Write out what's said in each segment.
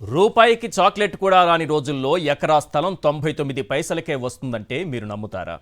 రూపాయికి చాక్లెట్ కూడా రాని రోజుల్లో ఎకరా స్థలం 99 పైసలకే వస్తుందంటే మీరు నమ్ముతారా?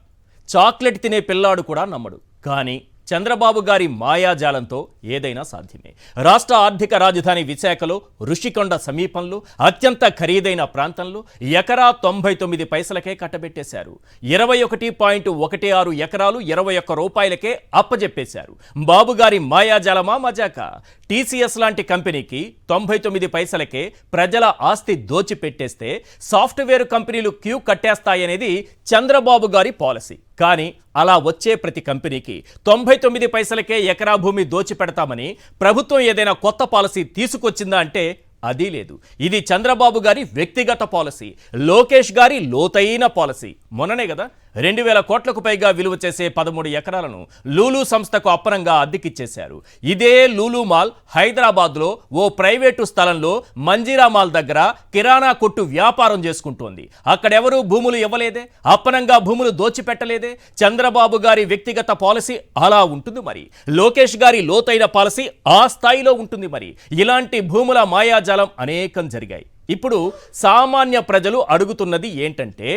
చాక్లెట్ తినే పిల్లాడు కూడా నమ్మడు. కానీ చంద్రబాబు గారి మాయాజాలంతో ఏదైనా సాధ్యమే. రాష్ట్ర ఆర్థిక రాజధాని విశాఖలో ఋషికొండ సమీపంలో అత్యంత ఖరీదైన ప్రాంతంలో ఎకరా 99 పైసలకే కట్టబెట్టేశారు. 21.16 ఎకరాలు 21 రూపాయలకే అప్పజెప్పేశారు. బాబుగారి మాయాజాలమా మజాకా? టీసీఎస్ లాంటి కంపెనీకి 99 పైసలకే ప్రజల ఆస్తి దోచిపెట్టేస్తే సాఫ్ట్వేర్ కంపెనీలు క్యూ కట్టేస్తాయనేది చంద్రబాబు గారి పాలసీ. కానీ అలా వచ్చే ప్రతి కంపెనీకి 99 పైసలకే ఎకరా భూమి దోచిపెడతామని ప్రభుత్వం ఏదైనా కొత్త పాలసీ తీసుకొచ్చిందా అంటే అది లేదు. ఇది చంద్రబాబు గారి వ్యక్తిగత పాలసీ, లోకేష్ గారి లోతైన పాలసీ. మొన్ననే కదా 2000 కోట్లకు పైగా విలువ చేసే 13 ఎకరాలను లూలు సంస్థకు అప్పనంగా అద్దెకిచ్చేశారు. ఇదే లూలు మాల్ హైదరాబాద్లో ఓ ప్రైవేటు స్థలంలో మంజీరా మాల్ దగ్గర కిరాణా కొట్టు వ్యాపారం చేసుకుంటోంది. అక్కడెవరూ భూములు ఇవ్వలేదే, అప్పనంగా భూములు దోచిపెట్టలేదే. చంద్రబాబు గారి వ్యక్తిగత పాలసీ అలా ఉంటుంది మరి. లోకేష్ గారి లోతైన పాలసీ ఆ స్థాయిలో ఉంటుంది మరి. ఇలాంటి భూముల మాయాజాలం అనేకం జరిగాయి. ఇప్పుడు సామాన్య ప్రజలు అడుగుతున్నది ఏంటంటే,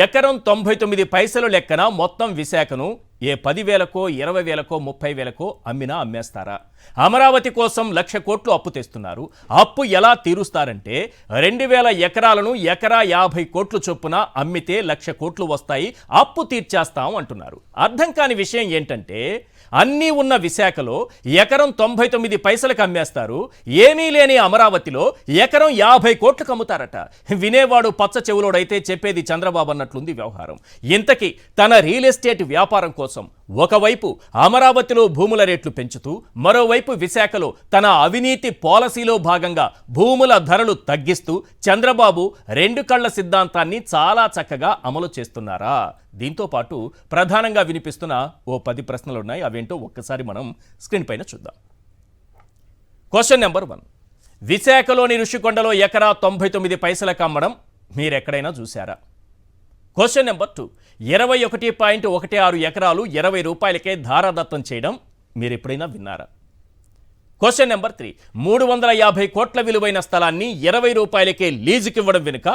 ఎకరం 99 పైసలు లెక్కన మొత్తం విశాఖను 10,000కో 20,000కో 30,000కో అమ్మినా అమ్మేస్తారా? అమరావతి కోసం 1,00,000 కోట్లు అప్పు తెస్తున్నారు. అప్పు ఎలా తీరుస్తారంటే 2,000 ఎకరాలను ఎకరా 50 కోట్లు చొప్పున అమ్మితే 1,00,000 కోట్లు వస్తాయి, అప్పు తీర్చేస్తాం అంటున్నారు. అర్థం కాని విషయం ఏంటంటే, అన్నీ ఉన్న విశాఖలో ఎకరం 99 పైసలకు అమ్మేస్తారు. ఏమీ లేని అమరావతిలో ఎకరం 50 కోట్లకు అమ్ముతారట. వినేవాడు పచ్చ చెవులోడైతే చెప్పేది చంద్రబాబు అన్నట్లుంది వ్యవహారం. ఇంతకీ తన రియల్ ఎస్టేట్ వ్యాపారం కోసం ఒకవైపు అమరావతిలో భూముల రేట్లు పెంచుతూ, మరోవైపు విశాఖలో తన అవినీతి పాలసీలో భాగంగా భూముల ధరలు తగ్గిస్తూ చంద్రబాబు రెండు కళ్ల సిద్ధాంతాన్ని చాలా చక్కగా అమలు చేస్తున్నారా? దీంతో పాటు ప్రధానంగా వినిపిస్తున్న ఓ 10 ప్రశ్నలు ఉన్నాయి. అవేంటో ఒక్కసారి మనం స్క్రీన్ పైన చూద్దాం. క్వశ్చన్ నెంబర్ 1, విశాఖలోని ఋషికొండలో ఎకరా 99 పైసలకు అమ్మడం మీరెక్కడైనా చూశారా? క్వశ్చన్ నెంబర్ 2, 21.16 ఎకరాలు 20 రూపాయలకే ధారాదత్తం చేయడం మీరు ఎప్పుడైనా విన్నారా? క్వశ్చన్ నెంబర్ 3, 350 కోట్ల విలువైన స్థలాన్ని 20 రూపాయలకే లీజుకివ్వడం వెనుక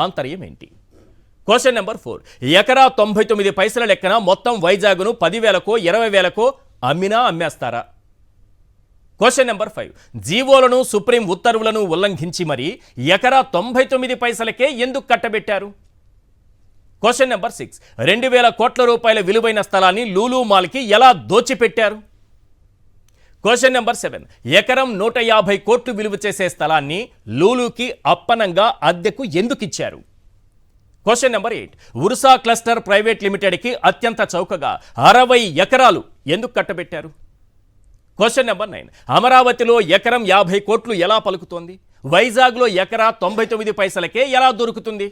ఆంతర్యం ఏంటి? క్వశ్చన్ నెంబర్ 4, ఎకరా 99 పైసల లెక్కన మొత్తం వైజాగ్ను 10,000కో 20,000కో అమ్మినా అమ్మేస్తారా? క్వశ్చన్ నెంబర్ 5, జీవోలను సుప్రీం ఉత్తర్వులను ఉల్లంఘించి మరి ఎకరా 99 పైసలకే ఎందుకు కట్టబెట్టారు? క్వశ్చన్ నెంబర్ 6, 2,000 కోట్ల రూపాయల విలువైన స్థలాన్ని లూలు మాల్కి ఎలా దోచిపెట్టారు? క్వశ్చన్ నెంబర్ 7, ఎకరం 150 కోట్లు విలువ చేసే స్థలాన్ని లూలుకి అప్పనంగా అద్దెకు ఎందుకు ఇచ్చారు? Question number 8, Ursa cluster private లిమిటెడ్కి అత్యంత చౌకగా 60 ఎకరాలు ఎందుకు కట్టబెట్టారు? క్వశ్చన్ నెంబర్ 9, అమరావతిలో ఎకరం 50 కోట్లు ఎలా పలుకుతోంది? వైజాగ్లో ఎకరా 99 పైసలకే ఎలా దొరుకుతుంది?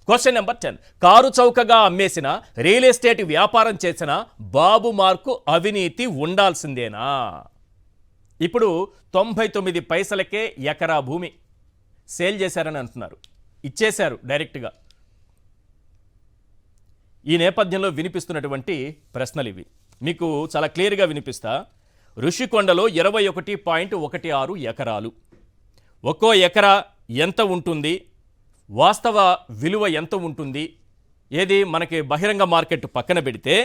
క్వశ్చన్ నెంబర్ 10, కారు చౌకగా అమ్మేసిన రియల్ ఎస్టేట్ వ్యాపారం చేసిన బాబు మార్కు అవినీతి ఉండాల్సిందేనా? ఇప్పుడు 99 పైసలకే ఎకరా భూమి సేల్ చేశారని అంటున్నారు. ఇచ్చేశారు డైరెక్ట్గా. ఈ నేపథ్యంలో వినిపిస్తున్నటువంటి ప్రశ్నలు ఇవి. మీకు చాలా క్లియర్గా వినిపిస్తా. ఋషికొండలో 21.16 ఎకరాలు, ఒక్కో ఎకరా ఎంత ఉంటుంది, వాస్తవ విలువ ఎంత ఉంటుంది, ఏది మనకి బహిరంగ మార్కెట్ పక్కన పెడితే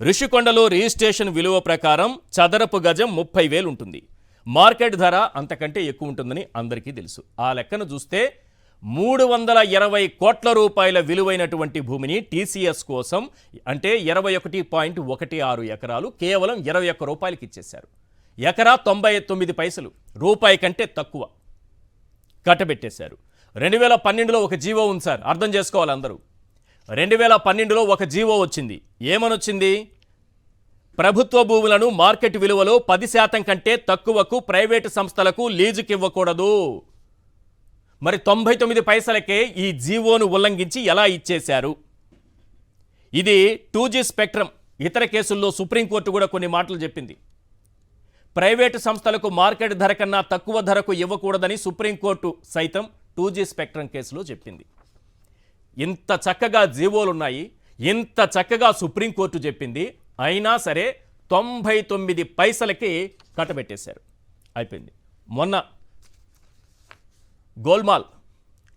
ఋషికొండలో రిజిస్ట్రేషన్ విలువ ప్రకారం చదరపు గజం 30,000 ఉంటుంది. మార్కెట్ ధర అంతకంటే ఎక్కువ ఉంటుందని అందరికీ తెలుసు. ఆ లెక్కను చూస్తే 320 కోట్ల రూపాయల విలువైనటువంటి భూమిని టీసీఎస్ కోసం, అంటే 21.16 ఎకరాలు కేవలం 21 రూపాయలకి ఇచ్చేశారు. ఎకరా 99 పైసలు, రూపాయి కంటే తక్కువ కట్టబెట్టేశారు. 2012లో ఒక జీవో ఉంది సార్, అర్థం చేసుకోవాలి అందరూ. 2012లో ఒక జీవో వచ్చింది. ఏమనొచ్చింది? ప్రభుత్వ భూములను మార్కెట్ విలువలో 10% కంటే తక్కువకు ప్రైవేటు సంస్థలకు లీజుకి ఇవ్వకూడదు. మరి 99 పైసలకే ఈ జీవోను ఉల్లంఘించి ఎలా ఇచ్చేశారు? ఇది 2G స్పెక్ట్రమ్. ఇతర కేసుల్లో సుప్రీంకోర్టు కూడా కొన్ని మాటలు చెప్పింది. ప్రైవేటు సంస్థలకు మార్కెట్ ధర కన్నా తక్కువ ధరకు ఇవ్వకూడదని సుప్రీంకోర్టు సైతం 2G స్పెక్ట్రమ్ కేసులో చెప్పింది. ఇంత చక్కగా జీవోలున్నాయి, ఇంత చక్కగా సుప్రీంకోర్టు చెప్పింది, అయినా సరే 99 పైసలకి కట్టబెట్టేశారు. అయిపోయింది. మొన్న గోల్మాల్,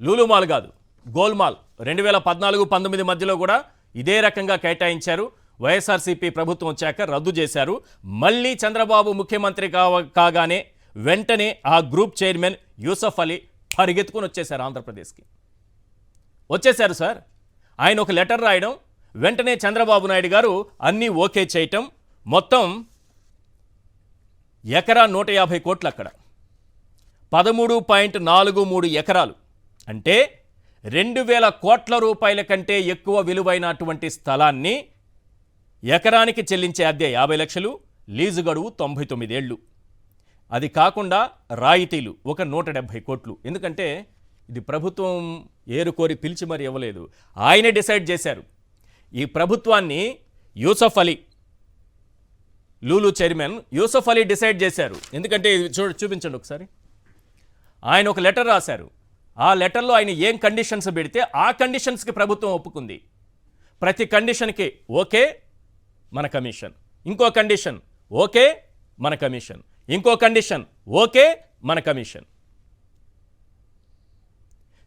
లూలుమాల్ కాదు, గోల్మాల్ 2014-19 మధ్యలో కూడా ఇదే రకంగా కేటాయించారు. వైఎస్ఆర్సీపీ ప్రభుత్వం వచ్చాక రద్దు చేశారు. మళ్ళీ చంద్రబాబు ముఖ్యమంత్రి కాగానే వెంటనే ఆ గ్రూప్ చైర్మన్ యూసఫ్ అలీ పరిగెత్తుకుని వచ్చేశారు ఆంధ్రప్రదేశ్కి. వచ్చేశారు సార్. ఆయన ఒక లెటర్ రాయడం, వెంటనే చంద్రబాబు నాయుడు గారు అన్నీ ఓకే చేయటం, మొత్తం ఎకరా 150 కోట్లు అక్కడ 13.43 ఎకరాలు అంటే 2000 కోట్ల రూపాయల కంటే ఎక్కువ విలువైనటువంటి స్థలాన్ని ఎకరానికి చెల్లించే అద్దె 50 లక్షలు, లీజు గడువు 99 ఏళ్ళు. అది కాకుండా రాయితీలు ఒక 170 కోట్లు. ఎందుకంటే ఇది ప్రభుత్వం ఏరుకోరి పిలిచి మరి ఇవ్వలేదు, ఆయనే డిసైడ్ చేశారు. ఈ ప్రభుత్వాన్ని యూసఫ్ అలీ, లూలు చైర్మన్ యూసఫ్ అలీ డిసైడ్ చేశారు. ఎందుకంటే చూపించండి ఒకసారి. ఆయన ఒక లెటర్ రాశారు. ఆ లెటర్లో ఆయన ఏం కండిషన్స్ పెడితే ఆ కండిషన్స్కి ప్రభుత్వం ఒప్పుకుంది. ప్రతి కండిషన్కి ఓకే మన కమిషన్, ఇంకో కండిషన్ ఓకే మన కమిషన్, ఇంకో కండిషన్ ఓకే మన కమిషన్.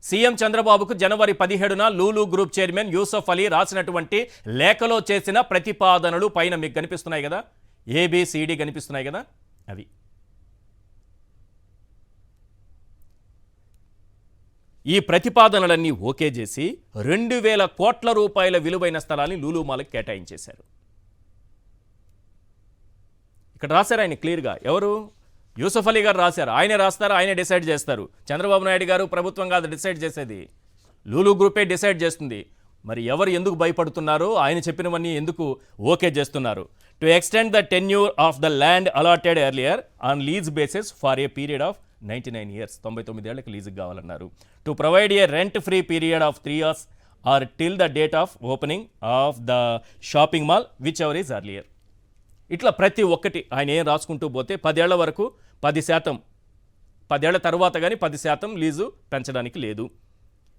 సీఎం చంద్రబాబుకు జనవరి 17న లూలు గ్రూప్ చైర్మన్ యూసఫ్ అలీ రాసినటువంటి లేఖలో చేసిన ప్రతిపాదనలు పైన మీకు కనిపిస్తున్నాయి కదా, ఏబిసిడి కనిపిస్తున్నాయి కదా, అవి. ఈ ప్రతిపాదనలన్నీ ఓకే చేసి 2000 కోట్ల రూపాయల విలువైన స్థలాన్ని లూలుమాల్కి కేటాయించేశారు. ఇక్కడ రాశారు ఆయన క్లియర్గా. ఎవరు? యూసఫ్ అలీ గారు రాశారు. ఆయనే రాస్తారు, ఆయనే డిసైడ్ చేస్తారు. చంద్రబాబు నాయుడు గారు ప్రభుత్వం కాదు డిసైడ్ చేసేది, లూలు గ్రూపే డిసైడ్ చేస్తుంది. మరి ఎవరు ఎందుకు భయపడుతున్నారు? ఆయన చెప్పినవన్నీ ఎందుకు ఓకే చేస్తున్నారు? To extend the tenure of the land allotted earlier on lease basis for a period of 99 years, 99 ఏళ్ళకి లీజుకి కావాలన్నారు. To provide a rent free period of 3 years or till the date of opening of the shopping mall whichever is earlier. ఇట్లా ప్రతి ఒక్కటి ఆయన ఏం రాసుకుంటూ పోతే 10 ఏళ్ల వరకు 10%, 10 ఏళ్ల తర్వాత కానీ 10% లీజు పెంచడానికి లేదు.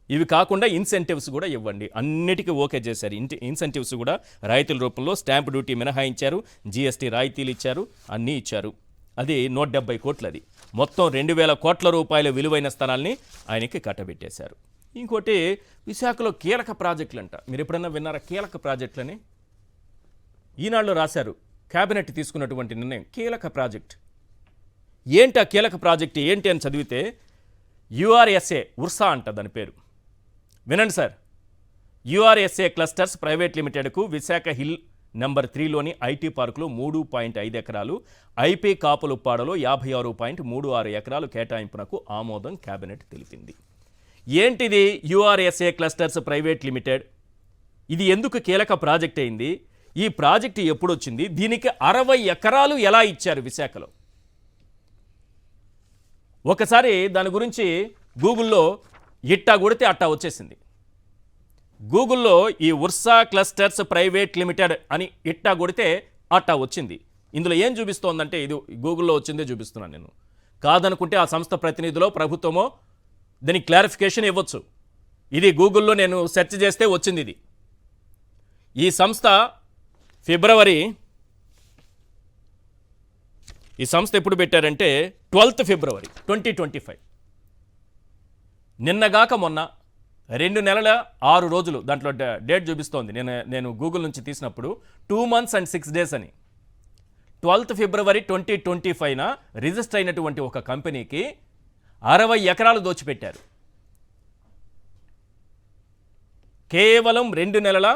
ఇవి కాకుండా ఇన్సెంటివ్స్ కూడా ఇవ్వండి. అన్నిటికీ ఓకే చేశారు. ఇన్సెంటివ్స్ కూడా రాయితీల రూపంలో స్టాంప్ డ్యూటీ మినహాయించారు, జీఎస్టీ రాయితీలు ఇచ్చారు, అన్నీ ఇచ్చారు. అది 170 కోట్లు. అది మొత్తం 2000 కోట్ల రూపాయల విలువైన స్థలాల్ని ఆయనకి కట్టబెట్టేశారు. ఇంకోటి విశాఖలో కీలక ప్రాజెక్టులు అంట. మీరు ఎప్పుడన్నా విన్నారా కీలక ప్రాజెక్టులని? ఈనాడులో రాశారు. క్యాబినెట్ తీసుకున్నటువంటి నిర్ణయం కీలక ప్రాజెక్ట్. ఏంటి ఆ కీలక ప్రాజెక్ట్ ఏంటి అని చదివితే యుఆర్ఎస్ఏ, ఉర్సా అంట దాని పేరు. వినండి సార్. యుఆర్ఎస్ఏ క్లస్టర్స్ ప్రైవేట్ లిమిటెడ్కు విశాఖ హిల్ నెంబర్ 3లోని ఐటీ పార్కులో 3.5 ఎకరాలు, ఐపీ కాపులుప్పాడలో 56.36 ఎకరాలు కేటాయింపునకు ఆమోదం కేబినెట్ తెలిపింది. ఏంటిది యుఆర్ఎస్ఏ క్లస్టర్స్ ప్రైవేట్ లిమిటెడ్? ఇది ఎందుకు కీలక ప్రాజెక్ట్ అయింది? ఈ ప్రాజెక్టు ఎప్పుడు వచ్చింది? దీనికి 60 ఎకరాలు ఎలా ఇచ్చారు విశాఖలో? ఒకసారి దాని గురించి గూగుల్లో ఇట్టా కొడితే అట్టా వచ్చేసింది. గూగుల్లో ఈ ఉర్సా క్లస్టర్స్ ప్రైవేట్ లిమిటెడ్ అని ఇట్టా కొడితే అట్టా వచ్చింది. ఇందులో ఏం చూపిస్తోందంటే, ఇది గూగుల్లో వచ్చిందే చూపిస్తున్నాను నేను. కాదనుకుంటే ఆ సంస్థ ప్రతినిధులో ప్రభుత్వమో దీనికి క్లారిఫికేషన్ ఇవ్వచ్చు. ఇది గూగుల్లో నేను సెర్చ్ చేస్తే వచ్చింది. ఇది ఈ సంస్థ ఎప్పుడు పెట్టారంటే 12th February 2025. నిన్నగాక మొన్న 2 నెలల 6 రోజులు దాంట్లో డేట్ చూపిస్తోంది. నేను గూగుల్ నుంచి తీసినప్పుడు 2 months and 6 days అని. 12th February 2025న రిజిస్టర్ అయినటువంటి ఒక కంపెనీకి 60 ఎకరాలు దోచిపెట్టారు. కేవలం 2 నెలల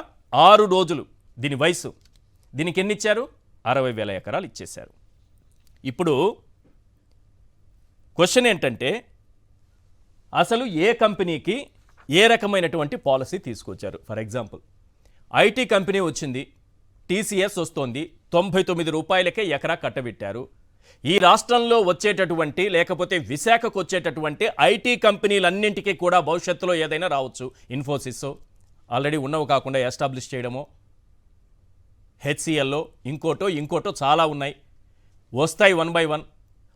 6 రోజులు దీని వయసు. దీనికి ఎన్ని ఇచ్చారు? 60,000 ఎకరాలు ఇచ్చేశారు. ఇప్పుడు క్వశ్చన్ ఏంటంటే, అసలు ఏ కంపెనీకి ఏ రకమైనటువంటి పాలసీ తీసుకొచ్చారు? ఫర్ ఎగ్జాంపుల్ ఐటీ కంపెనీ వచ్చింది, టీసీఎస్ వస్తోంది, 99 రూపాయలకే ఎకరా కట్టబెట్టారు. ఈ రాష్ట్రంలో వచ్చేటటువంటి లేకపోతే విశాఖకు వచ్చేటటువంటి ఐటీ కంపెనీలన్నింటికీ కూడా భవిష్యత్తులో ఏదైనా రావచ్చు. ఇన్ఫోసిస్ ఆల్రెడీ ఉన్నవి కాకుండా ఎస్టాబ్లిష్ చేయడమో, హెచ్సిఎల్లో ఇంకోటో చాలా ఉన్నాయి, వస్తాయి 1 by 1.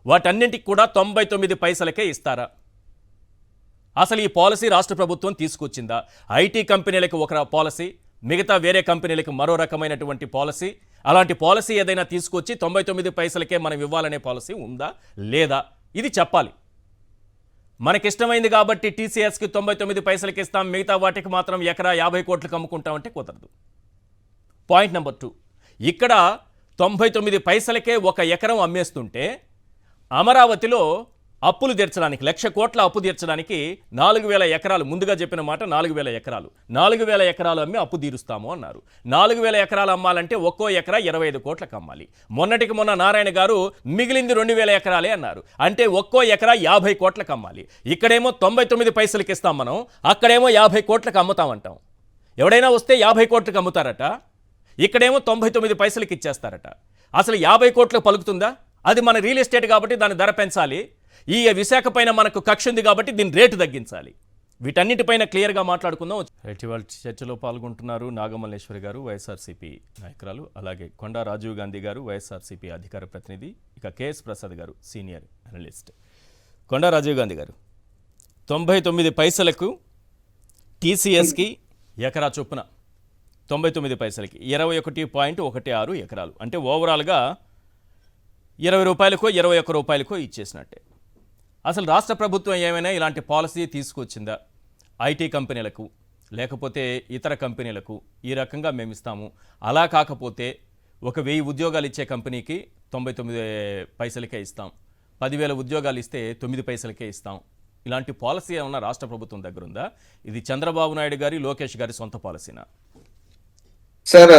వాటన్నింటికి కూడా 99 పైసలకే ఇస్తారా? అసలు ఈ పాలసీ రాష్ట్ర ప్రభుత్వం తీసుకొచ్చిందా? ఐటీ కంపెనీలకు ఒక పాలసీ, మిగతా వేరే కంపెనీలకు మరో రకమైనటువంటి పాలసీ. అలాంటి పాలసీ ఏదైనా తీసుకొచ్చి 99 పైసలకే మనం ఇవ్వాలనే పాలసీ ఉందా లేదా? ఇది చెప్పాలి. మనకిష్టమైంది కాబట్టి టీసీఎస్కి 99 పైసలకి ఇస్తాం, మిగతా వాటికి మాత్రం ఎకరా 50 కోట్లకు అమ్ముకుంటామంటే కుదరదు. పాయింట్ నెంబర్ 2, ఇక్కడ 99 పైసలకే ఒక ఎకరం అమ్మేస్తుంటే అమరావతిలో అప్పులు తీర్చడానికి 1,00,000 కోట్ల అప్పు తీర్చడానికి 4,000 ఎకరాలు, ముందుగా చెప్పిన మాట 4,000 ఎకరాలు, 4,000 ఎకరాలు అమ్మి అప్పు తీరుస్తాము అన్నారు. 4,000 ఎకరాలు అమ్మాలంటే ఒక్కో ఎకరా 25 కోట్లకు అమ్మాలి. మొన్నటికి మొన్న నారాయణ గారు మిగిలింది 2,000 ఎకరాలే అన్నారు. అంటే ఒక్కో ఎకరా 50 కోట్లకు అమ్మాలి. ఇక్కడేమో 99 పైసలకి ఇస్తాం మనం, అక్కడేమో 50 కోట్లకు అమ్ముతామంటాం. ఎవడైనా వస్తే 50 కోట్లకు అమ్ముతారట, ఇక్కడేమో 99 పైసలకి ఇచ్చేస్తారట. అసలు 50 కోట్లకు పలుకుతుందా? అది మన రియల్ ఎస్టేట్ కాబట్టి దాని ధర పెంచాలి. ఈ విశాఖ పైన మనకు కక్ష ఉంది కాబట్టి దీని రేటు తగ్గించాలి. వీటన్నిటిపైన క్లియర్గా మాట్లాడుకుందాం. ఇవాళ చర్చలో పాల్గొంటున్నారు నాగమల్లేశ్వరి గారు, వైఎస్ఆర్సీపీ నాయకురాలు, అలాగే కొండా రాజీవ్ గాంధీ గారు, వైఎస్ఆర్సీపీ అధికార ప్రతినిధి, ఇక కేఎస్ ప్రసాద్ గారు, సీనియర్ అనలిస్ట్. కొండా రాజీవ్ గాంధీ గారు, 99 పైసలకు టీసీఎస్కి ఎకరా చొప్పున 99 పైసలకి 21.16 ఎకరాలు, అంటే ఓవరాల్గా 20 రూపాయలకో 21 రూపాయలకో ఇచ్చేసినట్టే. అసలు రాష్ట్ర ప్రభుత్వం ఏమైనా ఇలాంటి పాలసీ తీసుకొచ్చిందా? ఐటీ కంపెనీలకు లేకపోతే ఇతర కంపెనీలకు ఈ రకంగా మేము ఇస్తాము, అలా కాకపోతే 1,000 ఉద్యోగాలు ఇచ్చే కంపెనీకి 99 పైసలకే ఇస్తాం, 10,000 ఉద్యోగాలు ఇస్తే 9 పైసలకే ఇస్తాం, ఇలాంటి పాలసీ ఏమన్నా రాష్ట్ర ప్రభుత్వం దగ్గర ఉందా? ఇది చంద్రబాబు నాయుడు గారి, లోకేష్ గారి సొంత పాలసీనా? సార్,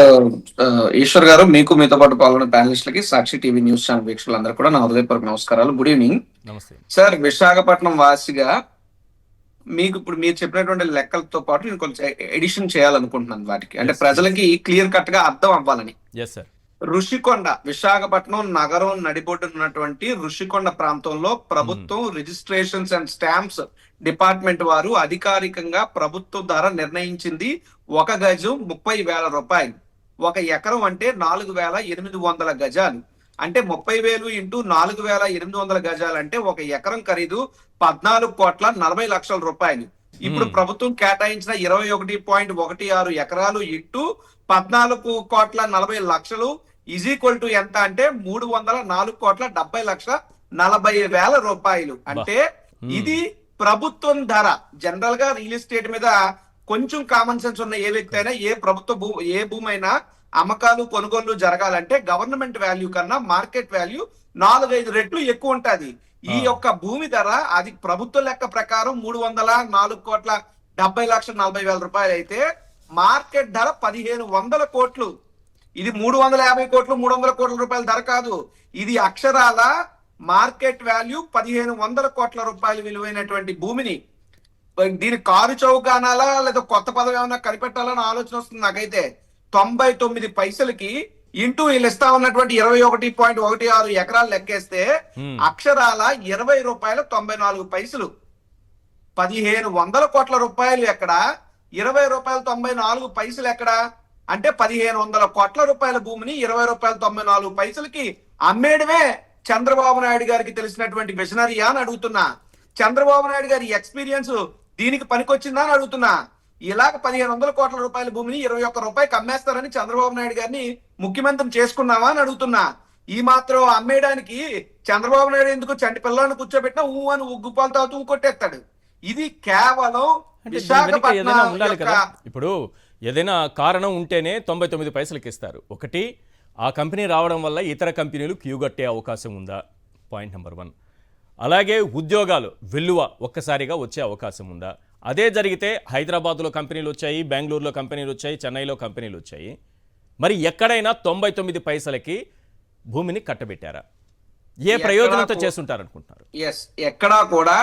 ఈశ్వర్ గారు, మీకు మీతో పాటు పాల్గొన్న ప్యానలిస్టులకి, సాక్షి టీవీ న్యూస్ ఛానల్ వీక్షకులందరూ కూడా నా హృదయపూర్వక నమస్కారాలు. Good evening. నమస్తే సార్. విశాఖపట్నం వాసిగా మీకు ఇప్పుడు మీరు చెప్పినటువంటి లెక్కలతో పాటు నేను కొంచెం ఎడిషన్ చేయాలనుకుంటున్నాను వాటికి, అంటే ప్రజలకి క్లియర్ కట్ గా అర్థం అవ్వాలని. ఋషికొండ, విశాఖపట్నం నగరం నడిబొడ్డున ఉన్నటువంటి ఋషికొండ ప్రాంతంలో ప్రభుత్వం రిజిస్ట్రేషన్స్ అండ్ స్టాంప్స్ డిపార్ట్మెంట్ వారు అధికారికంగా ప్రభుత్వ ధర నిర్ణయించింది 1 గజం 30,000 రూపాయలు. 1 ఎకరం అంటే 4,800 గజాలు. అంటే 30,000 ఇంటూ 4,800 గజాలు అంటే 1 ఎకరం ఖరీదు 14,40,00,000 రూపాయలు. ఇప్పుడు ప్రభుత్వం కేటాయించిన 21.16 ఎకరాలు ఇంటూ 14,40,00,000 ఈజ్ ఈక్వల్ టు ఎంత అంటే 304,70,40,000 రూపాయలు. అంటే ఇది ప్రభుత్వం ధర. జనరల్ గా రియల్ ఎస్టేట్ మీద కొంచెం కామన్ సెన్స్ ఉన్న ఏ వ్యక్తి అయినా, ఏ భూమి అయినా అమ్మకాలు కొనుగోళ్లు జరగాలంటే గవర్నమెంట్ వాల్యూ కన్నా మార్కెట్ వాల్యూ 4-5 రెట్లు ఎక్కువ ఉంటది. ఈ యొక్క భూమి ధర అది ప్రభుత్వ లెక్క ప్రకారం 304,70,40,000 రూపాయలు అయితే మార్కెట్ ధర 1,500 కోట్లు. ఇది 350 కోట్లు 300 కోట్ల రూపాయల ధర కాదు. ఇది అక్షరాల మార్కెట్ వాల్యూ 1,500 కోట్ల రూపాయలు విలువైనటువంటి భూమిని దీని కారు చౌకానాలా లేదా కొత్త పదవి ఏమన్నా కనిపెట్టాలని ఆలోచన వస్తుంది నాకైతే. 99 పైసలకి ఇంటూ వీళ్ళు ఇస్తా ఉన్నటువంటి 21.16 ఎకరాలు లెక్కేస్తే అక్షరాల 20 రూపాయల 94 పైసలు. 1,500 కోట్ల రూపాయలు ఎక్కడ, 20 రూపాయల 94 పైసలు ఎక్కడ? అంటే 1,500 కోట్ల రూపాయల భూమిని 20 రూపాయల 94 పైసలకి అమ్మేయడమే చంద్రబాబు నాయుడు గారికి తెలిసినటువంటి విజనరీయా అని అడుగుతున్నా. చంద్రబాబు నాయుడు గారి ఎక్స్పీరియన్స్ దీనికి పనికొచ్చిందా అని అడుగుతున్నా. ఇలాగ 1,500 కోట్ల రూపాయల భూమిని 21 రూపాయలకి అమ్మేస్తారని చంద్రబాబు నాయుడు గారిని ముఖ్యమంత్రిని చేసుకున్నావా అని అడుగుతున్నా. ఈ మాత్రం అమ్మేయడానికి చంద్రబాబు నాయుడు ఎందుకు చంటి పిల్లలను కూర్చోబెట్టినా ఊ అని ఉగ్గుపాలు తాగుతూ కొట్టేస్తాడు. ఇది కేవలం ఇప్పుడు ఏదైనా కారణం ఉంటేనే 99 పైసలకి ఇస్తారు. ఒకటి, ఆ కంపెనీ రావడం వల్ల ఇతర కంపెనీలు క్యూ కట్టే అవకాశం ఉందా? Point number 1. అలాగే ఉద్యోగాలు వెల్లువ ఒక్కసారిగా వచ్చే అవకాశం ఉందా? అదే జరిగితే హైదరాబాద్లో కంపెనీలు వచ్చాయి, బెంగళూరులో కంపెనీలు వచ్చాయి, చెన్నైలో కంపెనీలు వచ్చాయి. మరి ఎక్కడైనా 99 పైసలకి భూమిని కట్టబెట్టారా? ఏ ప్రయోజనంతో చేస్తుంటారు అనుకుంటున్నారు? ఎక్కడా కూడా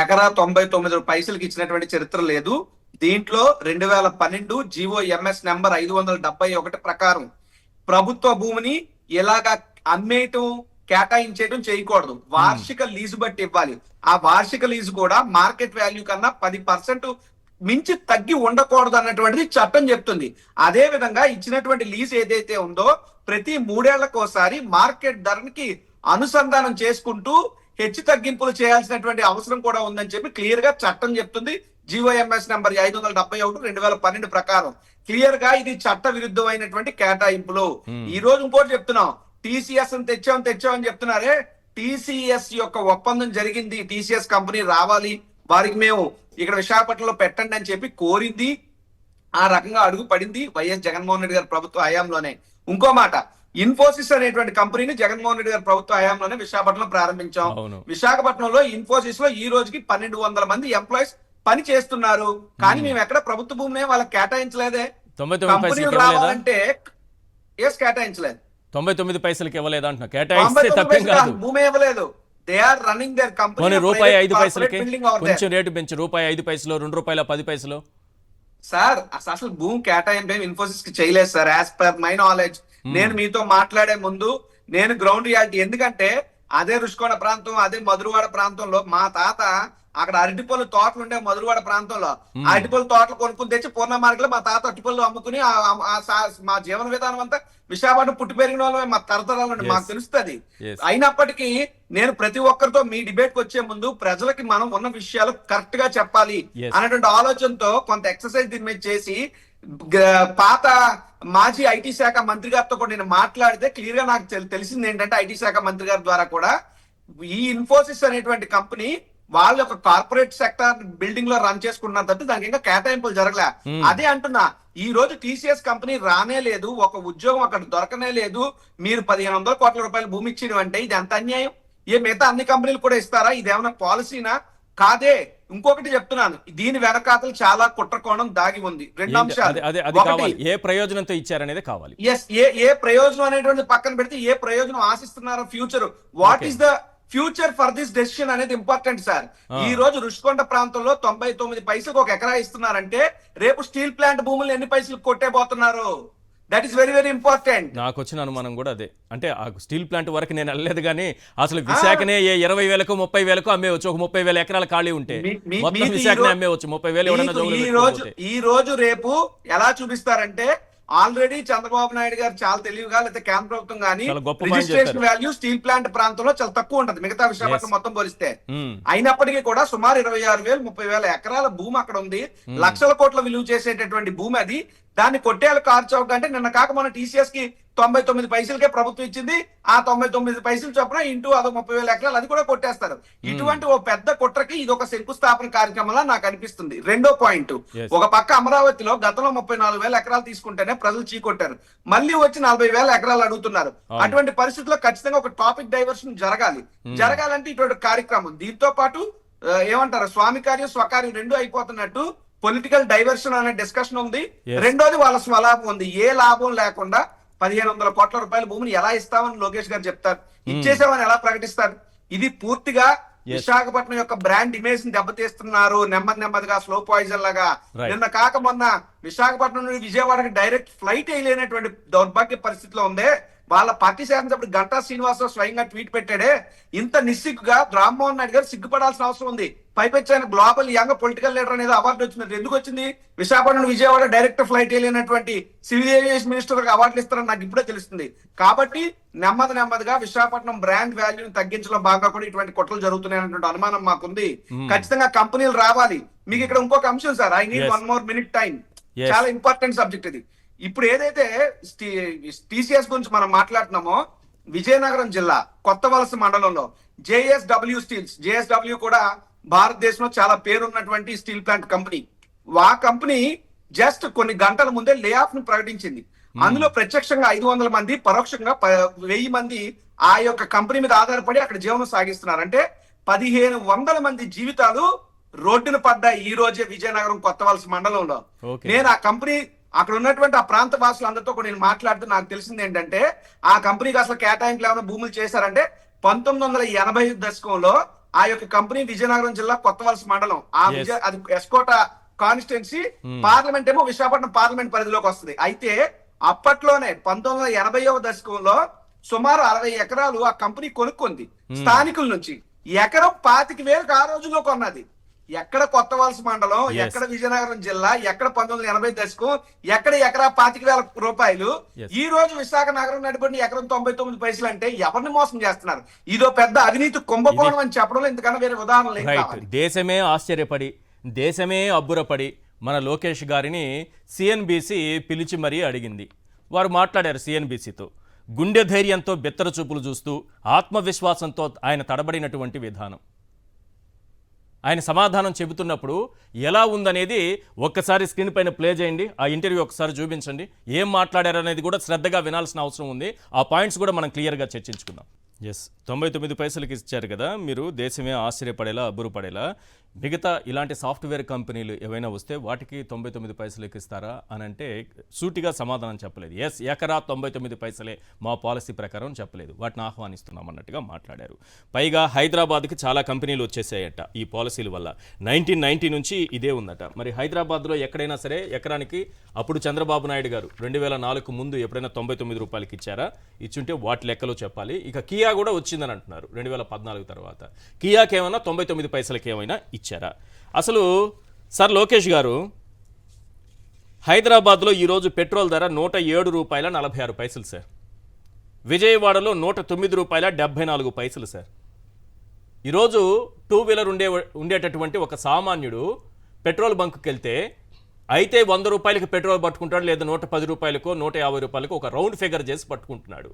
ఎకరా 99 పైసలకి ఇచ్చినటువంటి చరిత్ర లేదు. దీంట్లో 2012 GOMS నెంబర్ 571 ప్రకారం ప్రభుత్వ భూమిని ఇలాగా అమ్మేయటం కేటాయించేయటం చేయకూడదు. వార్షిక లీజు బట్టి ఇవ్వాలి. ఆ వార్షిక లీజు కూడా మార్కెట్ వాల్యూ కన్నా 10% మించి తగ్గి ఉండకూడదు అన్నటువంటిది చట్టం చెప్తుంది. అదే విధంగా ఇచ్చినటువంటి లీజ్ ఏదైతే ఉందో ప్రతి 3 ఏళ్లకోసారి మార్కెట్ ధరనికి అనుసంధానం చేసుకుంటూ హెచ్చు తగ్గింపులు చేయాల్సినటువంటి అవసరం కూడా ఉందని చెప్పి క్లియర్ గా చట్టం చెప్తుంది. GOMS నెంబర్ 571 2012 ప్రకారం క్లియర్ గా ఇది చట్ట విరుద్ధమైనటువంటి కేటాయింపులు. ఈ రోజు ఇంకోటి చెప్తున్నాం, TCS తెచ్చామని చెప్తున్నారే. టీసీఎస్ యొక్క ఒప్పందం జరిగింది, టీసీఎస్ కంపెనీ రావాలి, వారికి మేము ఇక్కడ విశాఖపట్నంలో పెట్టండి అని చెప్పి కోరింది. ఆ రకంగా అడుగు పడింది వైఎస్ జగన్మోహన్ రెడ్డి గారి ప్రభుత్వ హయాంలోనే. ఇంకో మాట, ఇన్ఫోసిస్ అనేటువంటి కంపెనీని జగన్మోహన్ రెడ్డి గారి ప్రభుత్వ హయాంలోనే విశాఖపట్నంలో ప్రారంభించాం. విశాఖపట్నంలో ఇన్ఫోసిస్ లో ఈ రోజుకి 1200 మంది ఎంప్లాయీస్ పని చేస్తున్నారు. కానీ మేము ఎక్కడ ప్రభుత్వ భూమిని వాళ్ళకి కేటాయించలేదే. 99 పైసలకి రావాలంటే కేటాయించలేదు. 99 పైసలకి ఇవ్వలేదు అంటున్నా. కేటాయిస్తే తప్పేం కాదు, భూమి ఇవ్వలేదు. They are running their company. రూపాయి 5 పైసలకి కొంచెం రేటు పెంచు, రూపాయి 5 పైసలు, ₹2.10. సార్ అసలు భూమి కేటాయింపు ఇన్ఫోసిస్ కి చేయలేదు sir. As per my knowledge, నేను మీతో మాట్లాడే ముందు నేను గ్రౌండ్ రియాలిటీ, ఎందుకంటే అదే రుషికొండ ప్రాంతం, అదే మధురవాడ ప్రాంతంలో మా తాత అక్కడ అరటిపళ్ళు తోటలు ఉండే మధురవాడ ప్రాంతంలో అరటిపళ్ళు తోటలు కొనుక్కుని తెచ్చి పూర్ణ మార్కెట్లో మా తాత అరటిపళ్ళు అమ్ముకుని మా జీవన విధానం అంతా విశాఖపట్నం పుట్టి పెరిగిన వాళ్ళమే, మా తరతరాలు మాకు తెలుస్తుంది. అయినప్పటికీ నేను ప్రతి ఒక్కరితో మీ డిబేట్ కి వచ్చే ముందు ప్రజలకి మనం ఉన్న విషయాలు కరెక్ట్ గా చెప్పాలి అనేటువంటి ఆలోచనతో కొంత ఎక్సర్సైజ్ దీని మీద చేసి పాత మాజీ ఐటీ శాఖ మంత్రి గారితో కూడా నేను మాట్లాడితే క్లియర్ గా నాకు తెలిసింది ఏంటంటే, ఐటీ శాఖ మంత్రి గారి ద్వారా కూడా ఈ ఇన్ఫోసిస్ అనేటువంటి కంపెనీ వాళ్ళ యొక్క కార్పొరేట్ సెక్టర్ బిల్డింగ్ లో రన్ చేసుకుంటున్నారు తప్ప దానికి ఇంకా కేటాయింపులు జరగలే. అదే అంటున్నా, ఈ రోజు టీసీఎస్ కంపెనీ రానే లేదు, ఒక ఉద్యోగం అక్కడ దొరకనే లేదు, మీరు 1500 కోట్ల రూపాయలు భూమి ఇచ్చిన అంటే ఇది ఎంత అన్యాయం? మిగతా అన్ని కంపెనీలు కూడా ఇస్తారా? ఇది ఏమైనా పాలసీనా? కాదే. ఇంకొకటి చెప్తున్నాను, దీని వెనకాతలు చాలా కుట్రకోణం దాగి ఉంది. 2 అంశాలు. ఏ ప్రయోజనంతో ఇచ్చారనేది కావాలి. ఏ ప్రయోజనం అనేటువంటి పక్కన పెడితే ఏ ప్రయోజనం ఆశిస్తున్నారో, future, what is the future for this decision అనేది ఇంపార్టెంట్ సార్. ఈ రోజు రుషికొండ ప్రాంతంలో 99 పైసలకు ఒక ఎకరా ఇస్తున్నారంటే రేపు స్టీల్ ప్లాంట్ భూములు ఎన్ని పైసలు కొట్టేపోతున్నారు? That is very very important. నాకు వచ్చిన అనుమానం కూడా అదే. అంటే ఆ స్టీల్ ప్లాంట్ వరకు నేను వెళ్ళలేదు, కానీ అసలు విశాఖనే 20,000 30,000 అమ్మేవచ్చు. ఒక 30,000 ఎకరాలు ఖాళీ ఉంటే మొత్తం విశాఖనే అమ్మేవచ్చు. 30,000 ఈ రోజు రేపు ఎలా చూపిస్తారంటే, ఆల్రెడీ చంద్రబాబు నాయుడు గారు చాలా తెలివిగా, లేకపోతే కేంద్ర ప్రభుత్వం కానీ రిజిస్ట్రేషన్ వాల్యూ స్టీల్ ప్లాంట్ ప్రాంతంలో చాలా తక్కువ ఉంటది మిగతా విశాఖపట్నం మొత్తం పోలిస్తే. అయినప్పటికీ కూడా సుమారు 26,000 30,000 ఎకరాల భూమి అక్కడ ఉంది. లక్షల కోట్ల విలువ చేసేటటువంటి భూమి అది. దాన్ని కొట్టేయాలి కార్చౌక అంటే, నిన్న కాక మన టీసీఎస్ కి 99 పైసలకే ప్రభుత్వం ఇచ్చింది. ఆ 99 పైసలు చొప్పున ఇంటూ అదో 30,000 ఎకరాలు అది కూడా కొట్టేస్తారు. ఇటువంటి ఓ పెద్ద కుట్రకి ఇది ఒక శంకుస్థాపన కార్యక్రమంలా నాకు అనిపిస్తుంది. రెండో పాయింట్, ఒక పక్క అమరావతిలో గతంలో 34,000 ఎకరాలు తీసుకుంటేనే ప్రజలు చీకొట్టారు, మళ్ళీ వచ్చి 40,000 ఎకరాలు అడుగుతున్నారు. అటువంటి పరిస్థితుల్లో ఖచ్చితంగా ఒక టాపిక్ డైవర్షన్ జరగాలంటే ఇటువంటి కార్యక్రమం. దీంతో పాటు ఏమంటారు, స్వామి కార్యం స్వకార్యం రెండు అయిపోతున్నట్టు పొలిటికల్ డైవర్షన్ అనే డిస్కషన్ ఉంది. రెండోది వాళ్ళ స్వలాభం ఉంది. ఏ లాభం లేకుండా 1,500 కోట్ల రూపాయల భూమిని ఎలా ఇస్తామని లోకేష్ గారు చెప్తారు, ఇచ్చేసామని ఎలా ప్రకటిస్తారు? ఇది పూర్తిగా విశాఖపట్నం యొక్క బ్రాండ్ ఇమేజ్ ని దెబ్బతీస్తున్నారు. నెమ్మదిగా స్లో పాయిజన్ లాగా. నిన్న కాక మొన్న విశాఖపట్నం నుండి విజయవాడకి డైరెక్ట్ ఫ్లైట్ వేయలేనటువంటి దౌర్భాగ్య పరిస్థితిలో ఉందే. వాళ్ళ పార్టీ శాసనసభ్యుడు గంటా శ్రీనివాసరావు స్వయంగా ట్వీట్ పెట్టాడే, ఇంత నిస్సిగ్గుగా రామ్మోహన్ నాయుడు గారు సిగ్గుపడాల్సిన అవసరం ఉంది. పైపెచ్చి ఆయన గ్లోబల్ యంగ్ పొలిటికల్ లీడర్ అనేది అవార్డు వచ్చింది. ఎందుకు వచ్చింది? విశాఖపట్నం విజయవాడ డైరెక్ట్ ఫ్లైట్ వెళ్ళినటువంటి సివిల్ ఏవియేషన్ మినిస్టర్ అవార్డులు ఇస్తారని నాకు ఇప్పుడే తెలుస్తుంది. కాబట్టి నెమ్మదిగా విశాఖపట్నం బ్రాండ్ వాల్యూని తగ్గించడం బాగా కూడా ఇటువంటి కుట్రలు జరుగుతున్నాయనేటువంటి అనుమానం మాకుంది. ఖచ్చితంగా కంపెనీలు రావాలి. మీకు ఇక్కడ ఇంకొక అంశం sir, I need 1 more minute time. చాలా ఇంపార్టెంట్ సబ్జెక్ట్ ఇది. ఇప్పుడు ఏదైతే టీసీఎస్ గురించి మనం మాట్లాడుతున్నామో, విజయనగరం జిల్లా కొత్త వలస మండలంలో జేఎస్డబ్ల్యూ స్టీల్స్, జేఎస్డబ్ల్యూ కూడా భారతదేశంలో చాలా పేరున్నటువంటి స్టీల్ ప్లాంట్ కంపెనీ. ఆ కంపెనీ జస్ట్ కొన్ని గంటల ముందే లే ఆఫ్ ను ప్రకటించింది. అందులో ప్రత్యక్షంగా 500 మంది, పరోక్షంగా 1000 మంది ఆ యొక్క కంపెనీ మీద ఆధారపడి అక్కడ జీవనం సాగిస్తున్నారు. అంటే 1,500 మంది జీవితాలు రోడ్డున పడ్డాయి ఈ రోజే విజయనగరం కొత్త వలస మండలంలో. నేను ఆ కంపెనీ అక్కడ ఉన్నటువంటి ఆ ప్రాంత వాసులందరితో కూడా నేను మాట్లాడుతూ నాకు తెలిసింది ఏంటంటే, ఆ కంపెనీకి అసలు కేటాయింపులు ఏమైనా భూములు చేశారంటే 1980 దశకంలో ఆ యొక్క కంపెనీ విజయనగరం జిల్లా కొత్త వలస మండలం, అది ఎస్కోట కాన్స్టిట్యున్సీ, పార్లమెంట్ ఏమో విశాఖపట్నం పార్లమెంట్ పరిధిలోకి వస్తుంది. అయితే అప్పట్లోనే 1980వ దశకంలో సుమారు 60 ఎకరాలు ఆ కంపెనీ కొనుక్కుంది స్థానికుల నుంచి. ఎకరం 25,000 ఆ రోజుల్లో కొన్నది. ఎక్కడ కొత్త వలస మండలం, ఎక్కడ విజయనగరం జిల్లా, ఎక్కడ 1980 దశకం, ఎక్కడ ఎకరా 25,000 రూపాయలు. ఈ రోజు విశాఖ నగరం నడిపడిన ఎకరం 99 పైసలు అంటే ఎవరిని మోసం చేస్తున్నారు? ఇదో పెద్ద అవినీతి కుంభకోణం అని చెప్పడంలో ఇంతకన్నా వేరే ఉదాహరణలు. దేశమే ఆశ్చర్యపడి, దేశమే అబ్బురపడి మన లోకేష్ గారిని సిఎన్బిసి పిలిచి మరీ అడిగింది. వారు మాట్లాడారు సిఎన్బిసితో. గుండె ధైర్యంతో బెత్తర చూపులు చూస్తూ ఆత్మవిశ్వాసంతో ఆయన తడబడినటువంటి విధానం. ఆయన సమాధానం చెబుతున్నప్పుడు ఎలా ఉందనేది ఒక్కసారి స్క్రీన్ పైన ప్లే చేయండి, ఆ ఇంటర్వ్యూ ఒకసారి చూపించండి. ఏం మాట్లాడారు అనేది కూడా శ్రద్ధగా వినాల్సిన అవసరం ఉంది. ఆ పాయింట్స్ కూడా మనం క్లియర్గా చర్చించుకుందాం. 99 పైసలకి ఇచ్చారు కదా, మీరు దేశమే ఆశ్చర్యపడేలా అబ్బురపడేలా. మిగతా ఇలాంటి సాఫ్ట్వేర్ కంపెనీలు ఏవైనా వస్తే వాటికి 99 పైసలకి ఇస్తారా అని అంటే సూటిగా సమాధానం చెప్పలేదు. ఎకరా 99 పైసలే మా పాలసీ ప్రకారం చెప్పలేదు, వాటిని ఆహ్వానిస్తున్నాం అన్నట్టుగా మాట్లాడారు. పైగా హైదరాబాద్కి చాలా కంపెనీలు వచ్చేసాయట ఈ పాలసీల వల్ల. 1990 నుంచి ఇదే ఉందట. మరి హైదరాబాద్లో ఎక్కడైనా సరే ఎకరానికి అప్పుడు చంద్రబాబు నాయుడు గారు 2004 ముందు ఎప్పుడైనా 99 రూపాయలకి ఇచ్చారా? ఇచ్చుంటే వాటి లెక్కలో చెప్పాలి. ఇక కియా కూడా వచ్చిందని అంటున్నారు 2014 తర్వాత. కియాకి ఏమైనా 99 పైసలకి ఏమైనా ఇచ్చారా? అసలు సార్ లోకేష్ గారు, హైదరాబాద్లో ఈరోజు పెట్రోల్ ధర 107 రూపాయల 46 పైసలు సార్. విజయవాడలో 109 రూపాయల 74 పైసలు సార్. ఈరోజు టూ వీలర్ ఉండేటటువంటి ఒక సామాన్యుడు పెట్రోల్ బంక్కి వెళ్తే అయితే 100 రూపాయలకి పెట్రోల్ పట్టుకుంటాడు, లేదా 110 రూపాయలకో 150 రూపాయలకో ఒక రౌండ్ ఫిగర్ చేసి పట్టుకుంటున్నాడు.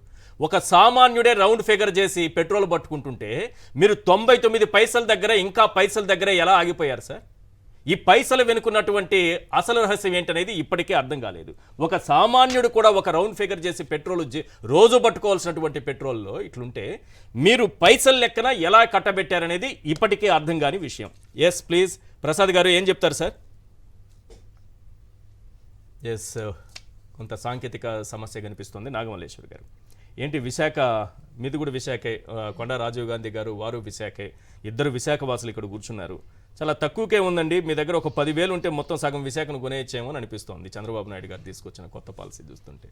ఒక సామాన్యుడే రౌండ్ ఫిగర్ చేసి పెట్రోల్ పట్టుకుంటుంటే మీరు 99 పైసల దగ్గర ఇంకా పైసల దగ్గర ఎలా ఆగిపోయారు సార్? ఈ పైసలు వెనుకున్నటువంటి అసలు రహస్యం ఏంటనేది ఇప్పటికీ అర్థం కాలేదు. ఒక సామాన్యుడు కూడా ఒక రౌండ్ ఫిగర్ చేసి పెట్రోల్ రోజు పట్టుకోవాల్సినటువంటి పెట్రోల్లో ఇట్లుంటే మీరు పైసల లెక్కన ఎలా కట్టబెట్టారనేది ఇప్పటికీ అర్థం కాని విషయం. ప్లీజ్ ప్రసాద్ గారు ఏం చెప్తారు సార్? కొంత సాంకేతిక సమస్య కనిపిస్తుంది. నాగమల్లేశ్వర్ గారు ఏంటి, విశాఖ మీది కూడా విశాఖే, కొండా రాజీవ్ గాంధీ గారు వారు విశాఖే, ఇద్దరు విశాఖ వాసులు ఇక్కడ కూర్చున్నారు. చాలా తక్కువకే ఉందండి, మీ దగ్గర ఒక 10,000 ఉంటే మొత్తం సగం విశాఖను కొనేయచ్చేమో అని అనిపిస్తోంది చంద్రబాబు నాయుడు గారు తీసుకొచ్చిన కొత్త పాలసీ చూస్తుంటే.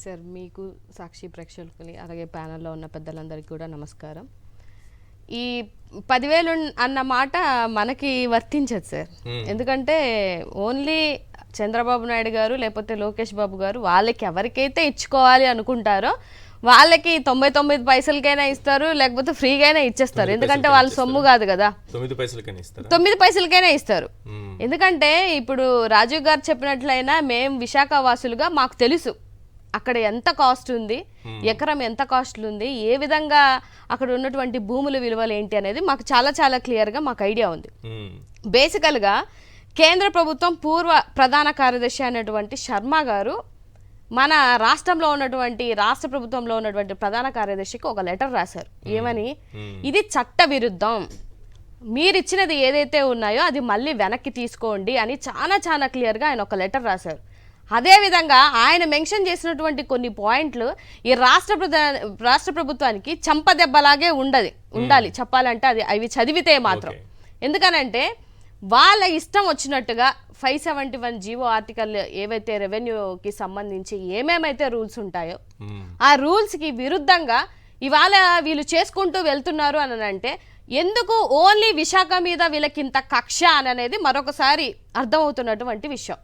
సార్, మీకు సాక్షి ప్రేక్షకులు అలాగే ప్యానల్లో ఉన్న పెద్దలందరికీ కూడా నమస్కారం. ఈ 10,000 అన్న మాట మనకి వర్తించదు సార్. ఎందుకంటే ఓన్లీ చంద్రబాబు నాయుడు గారు లేకపోతే లోకేష్ బాబు గారు వాళ్ళకి ఎవరికైతే ఇచ్చుకోవాలి అనుకుంటారో వాళ్ళకి 99 పైసలకైనా ఇస్తారు, లేకపోతే ఫ్రీగానే ఇచ్చేస్తారు. ఎందుకంటే వాళ్ళ సొమ్ము కాదు కదా, 9 పైసలకైనా ఇస్తారు. ఎందుకంటే ఇప్పుడు రాజీవ్ గారు చెప్పినట్లయినా మేము విశాఖ వాసులుగా మాకు తెలుసు అక్కడ ఎంత కాస్ట్ ఉంది, ఎకరం ఎంత కాస్ట్ ఉంది, ఏ విధంగా అక్కడ ఉన్నటువంటి భూముల విలువలు ఏంటి అనేది మాకు చాలా చాలా క్లియర్గా మాకు ఐడియా ఉంది. బేసికల్గా కేంద్ర ప్రభుత్వం పూర్వ ప్రధాన కార్యదర్శి అయినటువంటి శర్మ గారు మన రాష్ట్రంలో ఉన్నటువంటి రాష్ట్ర ప్రభుత్వంలో ఉన్నటువంటి ప్రధాన కార్యదర్శికి ఒక లెటర్ రాశారు. ఏమని? ఇది చట్ట విరుద్ధం, మీరిచ్చినది ఏదైతే ఉన్నాయో అది మళ్ళీ వెనక్కి తీసుకోండి అని చాలా చాలా క్లియర్గా ఆయన ఒక లెటర్ రాశారు. అదేవిధంగా ఆయన మెన్షన్ చేసినటువంటి కొన్ని పాయింట్లు ఈ రాష్ట్ర ప్రభుత్వానికి చంపదెబ్బలాగే ఉండాలి చెప్పాలంటే అవి చదివితే మాత్రం. ఎందుకనంటే వాళ్ళ ఇష్టం వచ్చినట్టుగా 571 జీవో ఆర్టికల్ ఏవైతే రెవెన్యూకి సంబంధించి ఏమేమైతే రూల్స్ ఉంటాయో ఆ రూల్స్కి విరుద్ధంగా ఇవాళ వీళ్ళు చేసుకుంటూ వెళ్తున్నారు అని అంటే ఎందుకు ఓన్లీ విశాఖ మీద వీళ్ళకింత కక్ష అనేది మరొకసారి అర్థమవుతున్నటువంటి విషయం.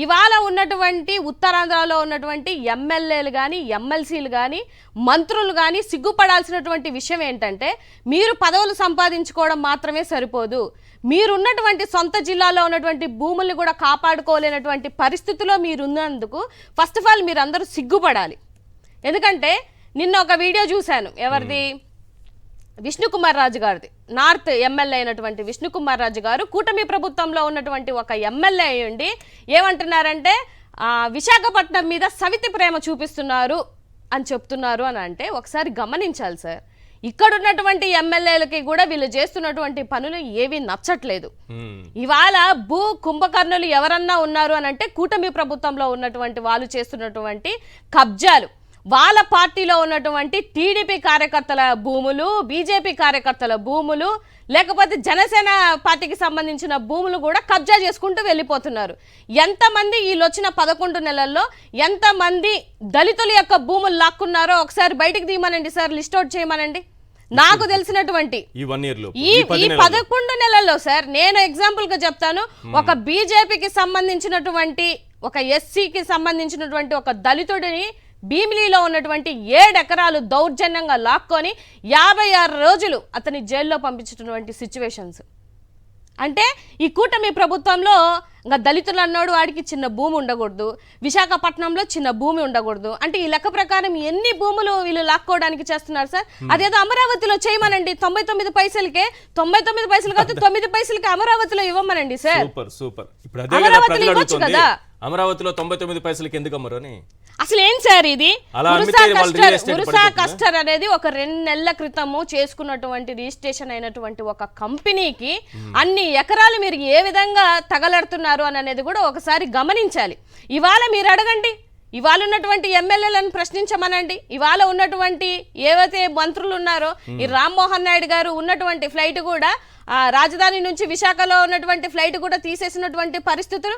ఇవాళ ఉన్నటువంటి ఉత్తరాంధ్రలో ఉన్నటువంటి ఎమ్మెల్యేలు కానీ ఎమ్మెల్సీలు కానీ మంత్రులు కానీ సిగ్గుపడాల్సినటువంటి విషయం ఏంటంటే మీరు పదవులు సంపాదించుకోవడం మాత్రమే సరిపోదు, మీరున్నటువంటి సొంత జిల్లాలో ఉన్నటువంటి భూముల్ని కూడా కాపాడుకోలేనటువంటి పరిస్థితిలో మీరున్నందుకు ఫస్ట్ ఆఫ్ ఆల్ మీరందరూ సిగ్గుపడాలి. ఎందుకంటే నిన్న ఒక వీడియో చూశాను, ఎవరిది, విష్ణుకుమార్ రాజు గారిది, నార్త్ ఎమ్మెల్యే అయినటువంటి విష్ణుకుమార్ రాజు గారు కూటమి ప్రభుత్వంలో ఉన్నటువంటి ఒక ఎమ్మెల్యే అయ్యండి ఏమంటున్నారంటే విశాఖపట్నం మీద సవితి ప్రేమ చూపిస్తున్నారు అని చెప్తున్నారు అని అంటే ఒకసారి గమనించాలి సార్. ఇక్కడ ఉన్నటువంటి ఎమ్మెల్యేలకి కూడా వీళ్ళు చేస్తున్నటువంటి పనులు ఏవి నచ్చట్లేదు. ఇవాళ భూ కుంభకర్ణులు ఎవరన్నా ఉన్నారు అని అంటే కూటమి ప్రభుత్వంలో ఉన్నటువంటి వాళ్ళు చేస్తున్నటువంటి కబ్జాలు, వాళ్ళ పార్టీలో ఉన్నటువంటి టీడీపీ కార్యకర్తల భూములు, బీజేపీ కార్యకర్తల భూములు, లేకపోతే జనసేన పార్టీకి సంబంధించిన భూములు కూడా కబ్జా చేసుకుంటూ వెళ్ళిపోతున్నారు. ఎంతమంది వీళ్ళు వచ్చిన 11 నెలల్లో ఎంతమంది దళితుల యొక్క భూములు లాక్కున్నారో ఒకసారి బయటికి తీయమనండి సార్, లిస్ట్ అవుట్ చేయమనండి. నాకు తెలిసినటువంటి ఈ 11 నెలల్లో సార్ నేను ఎగ్జాంపుల్ గా చెప్తాను. ఒక బీజేపీకి సంబంధించినటువంటి ఒక ఎస్సీకి సంబంధించినటువంటి ఒక దళితుడిని భీమిలీలో ఉన్నటువంటి 7 ఎకరాలు దౌర్జన్యంగా లాక్కొని 56 రోజులు అతని జైల్లో పంపించినటువంటి సిచ్యువేషన్స్. అంటే ఈ కూటమి ప్రభుత్వంలో ఇంకా దళితులు అన్నాడు వాడికి చిన్న భూమి ఉండకూడదు, విశాఖపట్నంలో చిన్న భూమి ఉండకూడదు అంటే ఈ లెక్క ప్రకారం ఎన్ని భూములు వీళ్ళు లాక్కోవడానికి చేస్తున్నారు సార్? అదేదో అమరావతిలో చేయమనండి, 99 పైసలకే, 99 పైసలు కాదు 9 పైసలకి అమరావతిలో ఇవ్వమనండి సార్. Super super. ఇప్పుడు అదే కదా అమరావతిలో ప్రజలు ఇవ్వచ్చు అడుగుతుంది, కదా. అమరావతిలో 99 పైసలకి ఎందుకు అమ్మరు అని. అసలు ఏం సార్ ఇది? అలా అమ్మితే వాళ్ళు రియల్ ఎస్టేట్ ఉరుసా పడిపోతుందా? కస్టర్ అనేది ఒక 2 నెలల క్రితము చేసుకున్నటువంటి రిజిస్ట్రేషన్ అయినటువంటి ఒక కంపెనీకి అన్ని ఎకరాలు మీరు ఏ విధంగా తగలెడుతున్నారు అని అనేది కూడా ఒకసారి గమనించాలి. ఇవాళ మీరు అడగండి, ఇవాళ ఉన్నటువంటి ఎమ్మెల్యేలను ప్రశ్నించమనండి, ఇవాళ ఉన్నటువంటి ఏవైతే మంత్రులు ఉన్నారో ఈ రామ్మోహన్ నాయుడు గారు ఉన్నటువంటి ఫ్లైట్ కూడా రాజధాని నుంచి విశాఖలో ఉన్నటువంటి ఫ్లైట్ కూడా తీసేసినటువంటి పరిస్థితులు.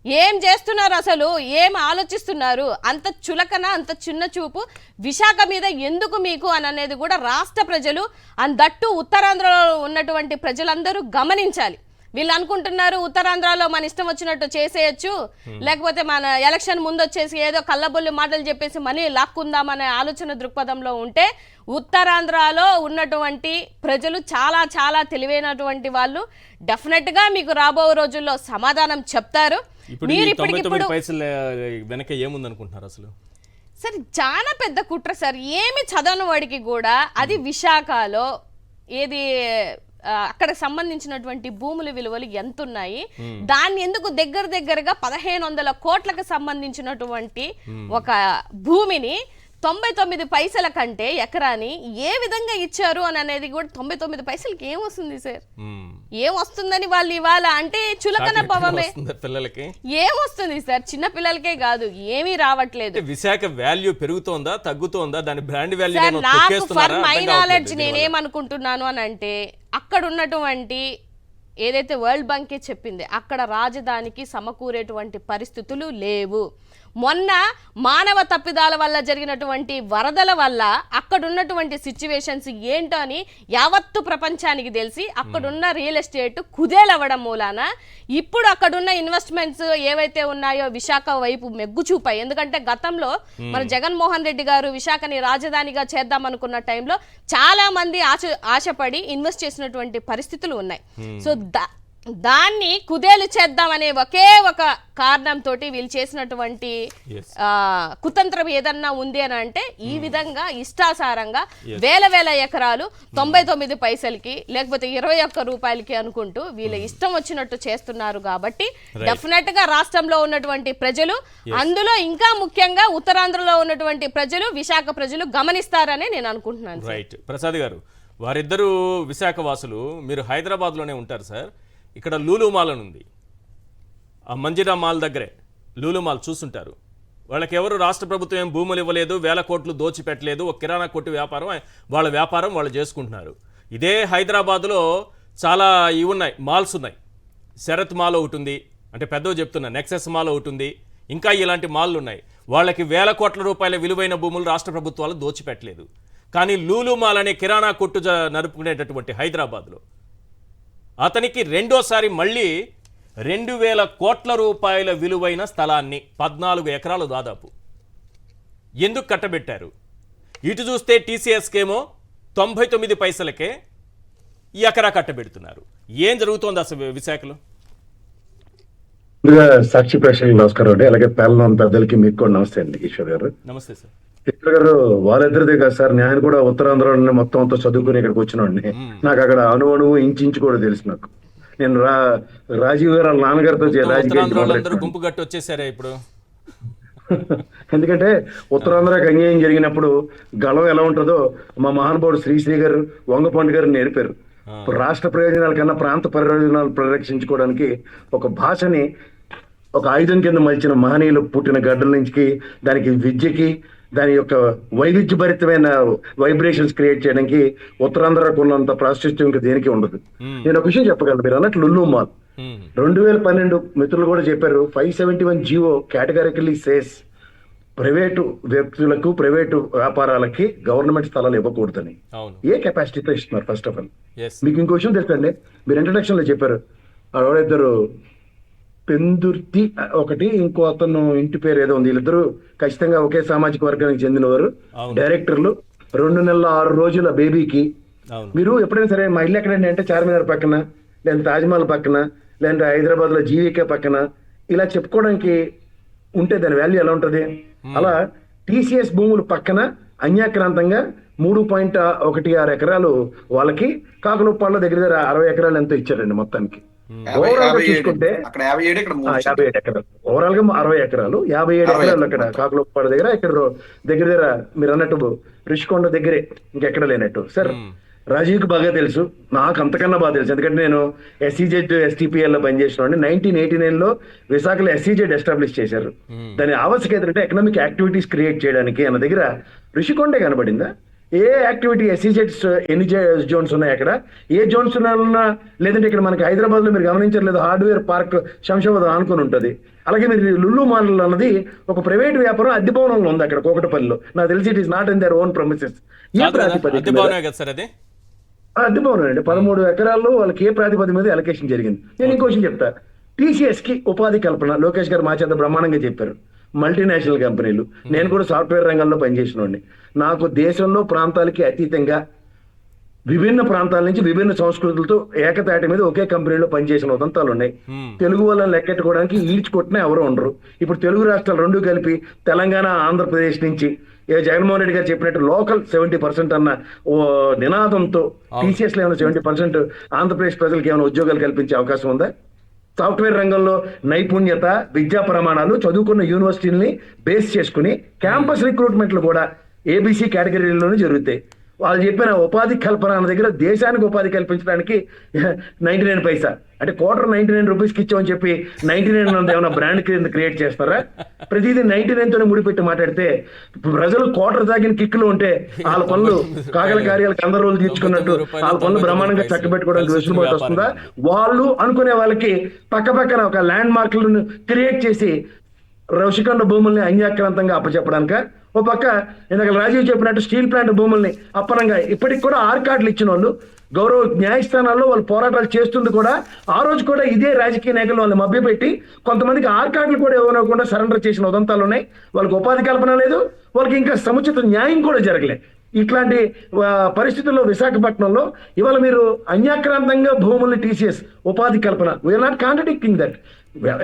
ఏం చేస్తున్నారు అసలు? ఏం ఆలోచిస్తున్నారు? అంత చులకన, అంత చిన్న చూపు విశాఖ మీద ఎందుకు మీకు అని అనేది కూడా రాష్ట్ర ప్రజలు దట్టు ఉత్తరాంధ్రలో ఉన్నటువంటి ప్రజలందరూ గమనించాలి. వీళ్ళు అనుకుంటున్నారు ఉత్తరాంధ్రలో మన ఇష్టం వచ్చినట్టు చేసేయచ్చు, లేకపోతే మన ఎలక్షన్ ముందు వచ్చేసి ఏదో కళ్ళబొల్లి మాటలు చెప్పేసి మనీ లాక్కుందామనే ఆలోచన దృక్పథంలో ఉంటే ఉత్తరాంధ్రలో ఉన్నటువంటి ప్రజలు చాలా చాలా తెలివైనటువంటి వాళ్ళు. డెఫినెట్గా మీకు రాబో రోజుల్లో సమాధానం చెప్తారు. ఇప్పుడు ఈ 99 పైసలు వెనక ఏముందనుకుంటున్నారు అసలు? సరే, చాలా పెద్ద కుట్ర సార్. ఏమి చదవని వాడికి కూడా అది విశాఖలో ఏది అక్కడ సంబంధించినటువంటి భూముల విలువలు ఎంత ఉన్నాయి, దాన్ని ఎందుకు దగ్గరగా 1500 కోట్లకు సంబంధించినటువంటి ఒక భూమిని 99 పైసల కంటే ఎకరాని ఏ విధంగా ఇచ్చారు అని అనేది కూడా 99 పైసలకి ఏం వస్తుంది సార్? ఏం వస్తుందని వాళ్ళు ఇవాళ అంటే చులకన భావమే. పిల్లలకి ఏమొస్తుంది సార్? చిన్న పిల్లలకే కాదు, ఏమీ రావట్లేదు. విశాఖ వాల్యూ పెరుగుతోందా తగ్గుతోందా? దాని బ్రాండ్ వాల్యూ సార్, నాకు ఫర్ మై నాలెడ్జ్ నేనేమనుకుంటున్నాను అని అంటే అక్కడ ఉన్నటువంటి ఏదైతే వరల్డ్ బ్యాంకే చెప్పింది అక్కడ రాజధానికి సమకూరేటువంటి పరిస్థితులు లేవు. మొన్న మానవ తప్పిదాల వల్ల జరిగినటువంటి వరదల వల్ల అక్కడ ఉన్నటువంటి సిచ్యువేషన్స్ ఏంటో అని యావత్తు ప్రపంచానికి తెలిసి అక్కడున్న రియల్ ఎస్టేట్ కుదేలవ్వడం మూలాన ఇప్పుడు అక్కడున్న ఇన్వెస్ట్మెంట్స్ ఏవైతే ఉన్నాయో విశాఖ వైపు మెగ్గు చూపాయి. ఎందుకంటే గతంలో మన జగన్మోహన్ రెడ్డి గారు విశాఖని రాజధానిగా చేద్దాం అనుకున్న టైంలో చాలా మంది ఆశపడి ఇన్వెస్ట్ చేసినటువంటి పరిస్థితులు ఉన్నాయి. సో దాన్ని కుదేలు చేద్దామనే ఒకే ఒక కారణంతో వీళ్ళు చేసినటువంటి కుతంత్రం ఏదన్నా ఉంది అని అంటే ఈ విధంగా ఇష్టాసారంగా వేల ఎకరాలు 99 పైసలకి లేకపోతే 21 రూపాయలకి అనుకుంటూ వీళ్ళ ఇష్టం వచ్చినట్టు చేస్తున్నారు. కాబట్టి డెఫినెట్ గా రాష్ట్రంలో ఉన్నటువంటి ప్రజలు, అందులో ఇంకా ముఖ్యంగా ఉత్తరాంధ్రలో ఉన్నటువంటి ప్రజలు, విశాఖ ప్రజలు గమనిస్తారని నేను అనుకుంటున్నాను. రైట్. ప్రసాద్ గారు, వారిద్దరూ విశాఖ వాసులు, మీరు హైదరాబాద్ లోనే ఉంటారు సార్. ఇక్కడ లూలు మాల్ అని ఉంది, ఆ మంజిరా మాల్ దగ్గరే లూలు మాల్ చూస్తుంటారు. వాళ్ళకి ఎవరు రాష్ట్ర ప్రభుత్వం ఏం భూములు ఇవ్వలేదు, 1000 కోట్లు దోచిపెట్టలేదు. ఒక కిరాణా కొట్టు వ్యాపారం, వాళ్ళ వ్యాపారం వాళ్ళు చేసుకుంటున్నారు. ఇదే హైదరాబాద్లో చాలా ఇవి ఉన్నాయి, మాల్స్ ఉన్నాయి. శరత్ మాల్ ఒకటి ఉంది, అంటే పెద్దవి చెప్తున్నా, నెక్సెస్ మాల్ ఒకటి ఉంది, ఇంకా ఇలాంటి మాల్లు ఉన్నాయి. వాళ్ళకి 1000 కోట్ల రూపాయల విలువైన భూములు రాష్ట్ర ప్రభుత్వాలు దోచిపెట్టలేదు. కానీ లూలు మాల్ అనే కిరాణా కొట్టు నడుపుకునేటటువంటి హైదరాబాద్లో అతనికి రెండోసారి మళ్ళీ 2000 కోట్ల రూపాయల విలువైన స్థలాన్ని 14 ఎకరాలు దాదాపు ఎందుకు కట్టబెట్టారు? ఇటు చూస్తే టీసీఎస్కేమో 99 పైసలకే ఎకరా కట్టబెడుతున్నారు. ఏం జరుగుతోంది అసలు విశాఖలో? సాక్షి ప్రేక్షకులకు నమస్కారం అండి. అలాగే పేలన పెద్దలకి మీకు కూడా నమస్తే అండి. ఈశ్వర్ గారు నమస్తే సార్. ఈశ్వర్ గారు, వాళ్ళిద్దరిదే కాదు సార్, నేను కూడా ఉత్తరాంధ్రలోనే మొత్తం అంతా చదువుకుని ఇక్కడికి వచ్చినండి. నాకు అక్కడ అణువణువు ఇంచు కూడా తెలుసు. నాకు నేను రాజీవ్ గారు వాళ్ళ నాన్నగారితో ఉత్తరాంధ్రులందరూ గుంపు కట్టి వచ్చేసారా ఇప్పుడు? ఎందుకంటే ఉత్తరాంధ్రకి అన్యాయం జరిగినప్పుడు గళం ఎలా ఉంటుందో మా మహానుభావుడు శ్రీశ్రీ గారు, వంగపండు గారు నేర్పారు. రాష్ట్ర ప్రయోజనాల కన్నా ప్రాంత ప్రయోజనాలు పరిరక్షించుకోవడానికి ఒక భాషని ఒక ఆయుధం కింద మలిచిన మహనీయులు పుట్టిన గడ్డల నుంచి దానికి విద్యకి దాని యొక్క వైవిధ్యభరితమైన వైబ్రేషన్స్ క్రియేట్ చేయడానికి ఉత్తరాంధ్రకు ఉన్నంత ప్రాశస్త్యం ఇంకా దేనికి ఉండదు. నేను ఒక విషయం చెప్పగలను. మీరు అన్నట్లు లుల్లు మాల్ 2012 మిత్రులు కూడా చెప్పారు, 571 జీవో కేటగారికలీ సేస్ ప్రైవేటు వ్యక్తులకు, ప్రైవేటు వ్యాపారాలకి గవర్నమెంట్ స్థలాలు ఇవ్వకూడదని. ఏ కెపాసిటీతో ఇస్తున్నారు? ఫస్ట్ ఆఫ్ ఆల్ మీకు ఇంకో విషయం తెలుసండి, మీరు ఇంట్రడక్షన్ లో చెప్పారు, ఎవరిద్దరు పెందుర్తి ఒకటి, ఇంకో అతను ఇంటి పేరు ఏదో ఉంది, వీళ్ళిద్దరు ఖచ్చితంగా ఒకే సామాజిక వర్గానికి చెందినవారు, డైరెక్టర్లు. 2 నెలల 6 రోజుల బేబీకి మీరు ఎప్పుడైనా సరే మా ఇల్లు ఎక్కడండి అంటే చార్మినార్ పక్కన, లేదంటే తాజ్మహల్ పక్కన, లేదంటే హైదరాబాద్ లో జీవికే పక్కన ఇలా చెప్పుకోవడానికి ఉంటే దాని వాల్యూ ఎలా ఉంటది? అలా టీసీఎస్ భూములు పక్కన అన్యాక్రాంతంగా 3.16 ఎకరాలు వాళ్ళకి, కాకులపాడులో దగ్గర 60 ఎకరాలు ఎంతో ఇచ్చారండి మొత్తానికి. ఓవరాల్ గా చూసుకుంటే అక్కడ 57, ఇక్కడ 57 ఎకరాలు, ఓవరాల్ గా 60 ఎకరాలు, 57 ఎకరాలు అక్కడ కాకులపాడు దగ్గర, ఇక్కడ దగ్గర మీరు అన్నట్టు రిషికొండ దగ్గరే, ఇంకెక్కడ లేనట్టు. సార్ రాజీవ్కి బాగా తెలుసు, నాకు అంతకన్నా బాగా తెలుసు, ఎందుకంటే నేను ఎస్సీజెడ్ ఎస్టీపీఎల్ లో పనిచేసిన 1989 లో విశాఖలో ఎస్సీజెడ్ ఎస్టాబ్లిష్ చేశారు. దాని ఆవశ్యకత ఏంటంటే ఎకనామిక్ యాక్టివిటీస్ క్రియేట్ చేయడానికి. అన్న దగ్గర రిషికొండే కనబడిందా? ఏ యాక్టివిటీ ఎస్సీజెడ్స్ ఎన్ని జోన్స్ ఉన్నాయి అక్కడ, ఏ జోన్స్ ఉన్నా, లేదంటే ఇక్కడ మనకి హైదరాబాద్ లో మీరు గమనించట్లేదు, హార్డ్వేర్ పార్క్ శంషాబాద్ ఆనుకొని ఉంటుంది. అలాగే మీరు లుల్లు మాల్ అన్నది ఒక ప్రైవేట్ వ్యాపారం అద్దె భవనంలో ఉంది అక్కడ కోకటపల్లిలో. నాకు తెలిసి it is not in their own premises. ఏ ప్రాతిపదిక అద్దె భవనం అండి, 13 ఎకరాల్లో వాళ్ళకి ఏ ప్రాతిపదిక మీద అలొకేషన్ జరిగింది. నేను ఇంకో విషయం చెప్తా, టీసీఎస్ కి ఉపాధి కల్పన లోకేష్ గారు మాచేత బ్రహ్మాండంగా చెప్పారు. మల్టీనేషనల్ కంపెనీలు, నేను కూడా సాఫ్ట్వేర్ రంగంలో పనిచేసినోడిని. నాకు దేశంలో ప్రాంతాలకి అతీతంగా విభిన్న ప్రాంతాల నుంచి విభిన్న సంస్కృతులతో ఏకతాటి మీద ఒకే కంపెనీలో పనిచేసిన ఉదంతాలు ఉన్నాయి. తెలుగు వాళ్ళని లెక్కెట్టుకోవడానికి ఈడ్చుకొట్టినా ఎవరు ఉండరు. ఇప్పుడు తెలుగు రాష్ట్రాలు రెండు కలిపి తెలంగాణ, ఆంధ్రప్రదేశ్ నుంచి జగన్మోహన్ రెడ్డి గారు చెప్పినట్టు లోకల్ 70% అన్న ఓ నినాదంతో టీసీఎస్ లో ఏమైనా 70% ఆంధ్రప్రదేశ్ ప్రజలకు ఏమైనా ఉద్యోగాలు కల్పించే అవకాశం ఉందా? సాఫ్ట్వేర్ రంగంలో నైపుణ్యత, విద్యా ప్రమాణాలు, చదువుకున్న యూనివర్సిటీని బేస్ చేసుకుని క్యాంపస్ రిక్రూట్మెంట్లు కూడా ఏబీసీ కేటగిరీలోనే జరుగుతాయి. వాళ్ళు చెప్పిన ఉపాధి కల్పన అన్న దగ్గర దేశానికి ఉపాధి కల్పించడానికి 99 పైసా అంటే ₹99 రూపీస్కి ఇచ్చామని చెప్పి 99 ఏమైనా బ్రాండ్ కింద క్రియేట్ చేస్తారా? ప్రతిదీ 99 తోనే ముడిపెట్టి మాట్లాడితే ప్రజలు క్వార్టర్ తాగిన కిక్కులు ఉంటే వాళ్ళ పనులు కాగల కార్యాలకు అందరు రోజులు తీర్చుకున్నట్టు వాళ్ళ పనులు బ్రహ్మాండంగా చక్కబెట్టుకోవడానికి వెసులుబాటు వస్తుందా? వాళ్ళు అనుకునే వాళ్ళకి పక్కన ఒక ల్యాండ్ మార్కులను క్రియేట్ చేసి రుషికొండ భూముల్ని అన్యాక్రాంతంగా అప్పచెప్పడానిక? ఓ పక్క ఇందాక రాజీవ్ చెప్పినట్టు స్టీల్ ప్లాంట్ భూముల్ని అప్పనంగా ఇప్పటికి కూడా ఆర్కార్డులు ఇచ్చిన వాళ్ళు గౌరవ న్యాయస్థానాల్లో వాళ్ళు పోరాటాలు చేస్తుంది కూడా ఆ రోజు కూడా ఇదే రాజకీయ నాయకులు వాళ్ళని మభ్యపెట్టి కొంతమందికి ఆర్కార్డులు కూడా ఇవ్వకుండా సరెండర్ చేసిన ఉదంతాలు ఉన్నాయి. వాళ్ళకి ఉపాధి కల్పన లేదు, వాళ్ళకి ఇంకా సముచిత న్యాయం కూడా జరగలేదు. ఇట్లాంటి పరిస్థితుల్లో విశాఖపట్నంలో ఇవాళ మీరు అన్యాక్రాంతంగా భూముల్ని టీసీఎస్ ఉపాధి కల్పన, వీఆర్ నాట్ కాంట్రడిక్టింగ్ దట్.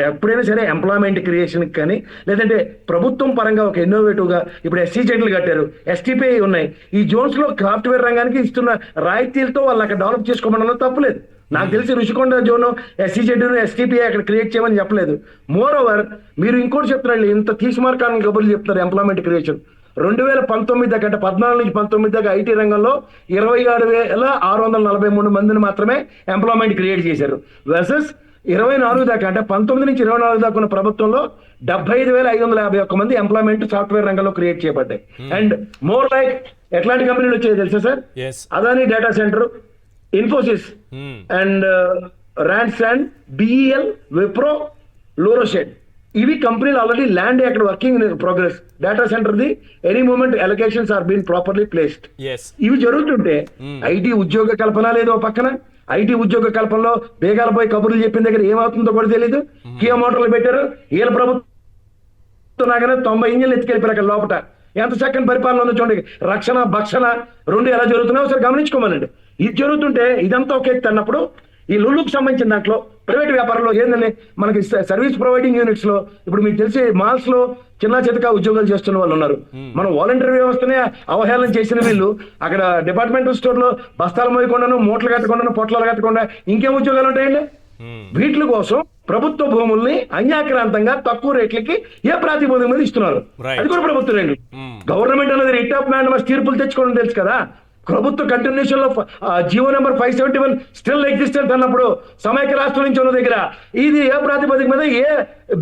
ఎప్పుడైనా సరే ఎంప్లాయ్మెంట్ క్రియేషన్ కానీ లేదంటే ప్రభుత్వం పరంగా ఒక ఇన్నోవేటివ్ గా ఇప్పుడు ఎస్సీజెడ్లు కట్టారు, ఎస్టీపీఐ ఉన్నాయి. ఈ జోన్స్ లో సాఫ్ట్వేర్ రంగానికి ఇస్తున్న రాయితీలతో వాళ్ళు అక్కడ డెవలప్ చేసుకోమన్నా తప్పలేదు. నాకు తెలిసి రుషికొండ జోన్ ఎస్సీజెడ్ ఎస్టీపీఐ అక్కడ క్రియేట్ చేయమని చెప్పలేదు. మోర్ ఓవర్ మీరు ఇంకోటి చెప్తున్నారు, ఇంత తీసిమార్కాన్ని కబుర్లు చెప్తున్నారు ఎంప్లాయ్మెంట్ క్రియేషన్. 2019 దాకా అంటే 14 నుంచి 19 దాకా ఐటీ రంగంలో 26,643 మందిని మాత్రమే ఎంప్లాయ్మెంట్ క్రియేట్ చేశారు. వర్సెస్ 24 దాకా అంటే 19 నుంచి 24 దాకా ఉన్న ప్రభుత్వంలో 75,551 మంది ఎంప్లాయ్మెంట్ సాఫ్ట్వేర్ రంగంలో క్రియేట్ చేయబడ్డాయి. అండ్ మోర్ లైక్ ఎట్లాంటి కంపెనీలు వచ్చాయి తెలుసా సార్? Adani data center, Infosys and ర్యాన్సాండ్, బిఈఎల్, విప్రో, లోరోషెడ్. ఇవి కంపెనీలు ఆల్రెడీ ల్యాండ్ అక్కడ working in progress. Data center the any moment allocations are been properly placed. ఇవి జరుగుతుంటే ఐటీ ఉద్యోగ కల్పన లేదు. ఒక పక్కన ఐటీ ఉద్యోగ కల్పనలో బేగాల పోయి కబుర్లు చెప్పిన దగ్గర ఏమవుతుందో కూడా తెలియదు. కియా మోటార్లు పెట్టారు, వీళ్ళ ప్రభుత్వం నాకనే 90 ఇంజన్లు ఎత్తుకెళ్ళిపోయారు అక్కడ లోపల. ఎంత చక్కని పరిపాలన ఉందో చూడండి. రక్షణ భక్షణ రెండు ఎలా జరుగుతున్నాయో ఒకసారి గమనించుకోమనండి. ఇది జరుగుతుంటే ఇదంతా ఒక ఎత్తు అన్నప్పుడు ఈ లుల్లుకు సంబంధించిన దాంట్లో ప్రైవేట్ వ్యాపారంలో ఏంటంటే మనకి సర్వీస్ ప్రొవైడింగ్ యూనిట్స్ లో ఇప్పుడు మీకు తెలిసి మాల్స్ లో చిన్న చితక ఉద్యోగాలు చేస్తున్న వాళ్ళు ఉన్నారు. మనం వాలంటీర్ వ్యవస్థనే అవహేళన చేసిన వీళ్ళు అక్కడ డిపార్ట్మెంటల్ స్టోర్ లో బస్తాలు మోయకుండాను, మూటలు కట్టకుండాను, పొట్లాలు కట్టకుండా ఇంకేం ఉద్యోగాలు ఉంటాయండి? వీటి కోసం ప్రభుత్వ భూముల్ని అన్యాక్రాంతంగా తక్కువ రేట్లకి ఏ ప్రాతిపదిక మీద ఇస్తున్నారు? అది కూడా ప్రభుత్వం రండి. గవర్నమెంట్ అనేది రిట్ ఆఫ్ మ్యాండమస్ తీర్పులు తెచ్చుకోవడం తెలుసు కదా. ప్రభుత్వ కంటిన్యూషన్ లో జీవో నెంబర్ 571 స్టిల్ ఎగ్జిస్టెన్స్ అన్నప్పుడు సమైక్య రాష్ట్రం నుంచి ఉన్న దగ్గర ఇది ఏ ప్రాతిపదిక మీద ఏ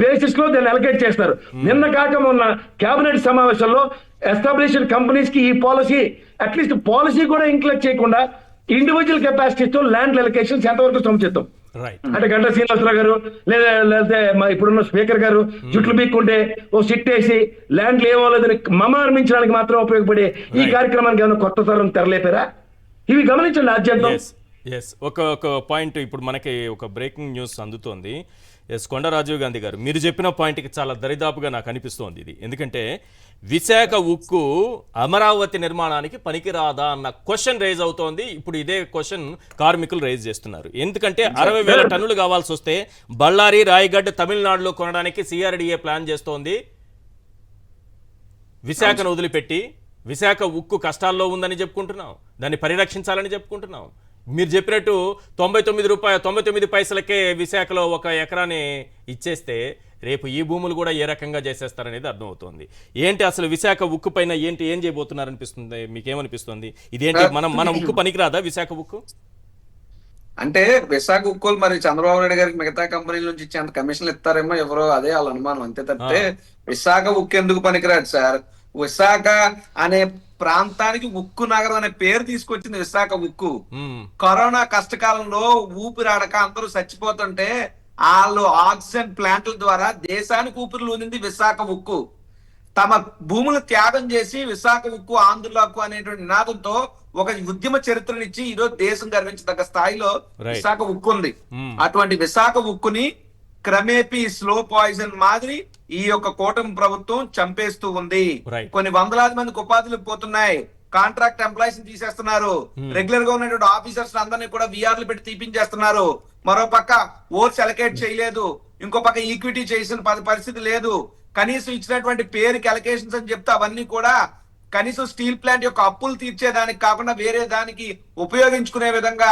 బేసిస్ లో దాన్ని అలొకేట్ చేస్తారు? నిన్న కాక మొన్న కేబినెట్ సమావేశంలో ఎస్టాబ్లిష్డ్ కంపెనీస్ కి ఈ పాలసీ అట్లీస్ట్ పాలసీ కూడా ఇంక్లూడ్ చేయకుండా ఇండివిజువల్ కెపాసిటీతో ల్యాండ్ అలొకేషన్స్ ఎంతవరకు సముచితం? అంటే గంటా శ్రీనివాసరావు గారు లేకపోతే ఇప్పుడున్న స్పీకర్ గారు జుట్లు బీక్కుంటే ఓ సిట్ వేసి ల్యాండ్లు ఏమోలేదని మమార్మించడానికి మాత్రం ఉపయోగపడే ఈ కార్యక్రమానికి ఏమైనా కొత్త తరం తెరలేపారా? ఇవి గమనించండి. ఆద్యంతం ఎస్ ఒక పాయింట్ ఇప్పుడు మనకి ఒక బ్రేకింగ్ న్యూస్ అందుతోంది. ఎస్ కొండ రాజీవ్ గాంధీ గారు మీరు చెప్పిన పాయింట్కి చాలా దరిదాపుగా నాకు అనిపిస్తోంది ఇది. ఎందుకంటే విశాఖ ఉక్కు అమరావతి నిర్మాణానికి పనికిరాదా అన్న క్వశ్చన్ రేజ్ అవుతోంది. ఇప్పుడు ఇదే క్వశ్చన్ కార్మికులు రేజ్ చేస్తున్నారు. ఎందుకంటే 60,000 టన్నులు కావాల్సి వస్తే బళ్ళారి, రాయగఢ్, తమిళనాడులో కొనడానికి సిఆర్డిఏ ప్లాన్ చేస్తోంది. విశాఖను వదిలిపెట్టి విశాఖ ఉక్కు కష్టాల్లో ఉందని చెప్పుకుంటున్నాం, దాన్ని పరిరక్షించాలని చెప్పుకుంటున్నాం. మీరు చెప్పినట్టు 99 పైసలకే విశాఖలో ఒక ఎకరాన్ని ఇచ్చేస్తే రేపు ఈ భూములు కూడా ఏ రకంగా చేసేస్తారనేది అర్థమవుతోంది. ఏంటి అసలు విశాఖ ఉక్కు పైన ఏం చేయబోతున్నారు అనిపిస్తుంది? మీకేమనిపిస్తుంది? ఇదేంటి మన ఉక్కు పనికిరాదా విశాఖ ఉక్కు? అంటే విశాఖ ఉక్కులు మరి చంద్రబాబు నాయుడు గారికి మిగతా కంపెనీల నుంచి ఇచ్చేంత కమిషన్లు ఇస్తారేమో ఎవరో, అదే వాళ్ళ అనుమానం. అంతే తప్పితే విశాఖ ఉక్కు ఎందుకు పనికిరాదు సార్. విశాఖ అనే ప్రాంతానికి ఉక్కు నగరం అనే పేరు తీసుకొచ్చింది విశాఖ ఉక్కు. కరోనా కష్టకాలంలో ఊపిరాడక అందరూ చచ్చిపోతుంటే వాళ్ళు ఆక్సిజన్ ప్లాంట్ల ద్వారా దేశానికి ఊపిరిలు ఊదింది విశాఖ ఉక్కు. తమ భూములు త్యాగం చేసి విశాఖ ఉక్కు ఆంధ్రుల హక్కు అనేటువంటి నినాదంతో ఒక ఉద్యమ చరిత్రనిచ్చి ఈరోజు దేశం గర్వించదగ్గ స్థాయిలో విశాఖ ఉక్కు ఉంది. అటువంటి విశాఖ ఉక్కుని క్రమేపీ స్లో పాయిజన్ మాదిరి ఈ యొక్క కూటమి ప్రభుత్వం చంపేస్తూ ఉంది. కొన్ని వందలాది మందికి ఉపాధులు పోతున్నాయి. కాంట్రాక్ట్ ఎంప్లాయీస్ తీసేస్తున్నారు. రెగ్యులర్ గా ఉన్నటువంటి ఆఫీసర్స్ అందరినీ కూడా విఆర్లు పెట్టి తీపించేస్తున్నారు. మరో పక్క ఓట్స్ అలకేట్ చేయలేదు, ఇంకో పక్క ఈక్విటీ చేసిన పరిస్థితి లేదు. కనీసం ఇచ్చినటువంటి పేరుకి అలకేషన్స్ అని చెప్తే అవన్నీ కూడా కనీసం స్టీల్ ప్లాంట్ యొక్క అప్పులు తీర్చేదానికి కాకుండా వేరే దానికి ఉపయోగించుకునే విధంగా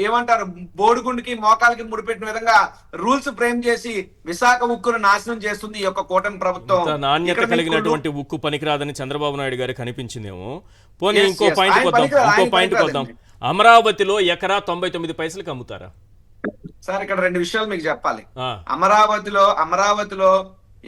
ఏమంటారు బోడిగుండికి మోకాలకి ముడిపెట్టిన విధంగా రూల్స్ ఫ్రేమ్ చేసి విశాఖ ఉక్కును నాశనం చేస్తుంది ఈ యొక్క కూటమి ప్రభుత్వం. నాణ్యత కలిగినటువంటి ఉక్కు పనికిరాదని చంద్రబాబు నాయుడు గారికి అనిపించిందేమో. పోనీ ఇంకో పాయింట్ కొద్దాం. అమరావతిలో ఎకరా 99 పైసలకి అమ్ముతారా సార్? ఇక్కడ 2 విషయాలు మీకు చెప్పాలి. అమరావతిలో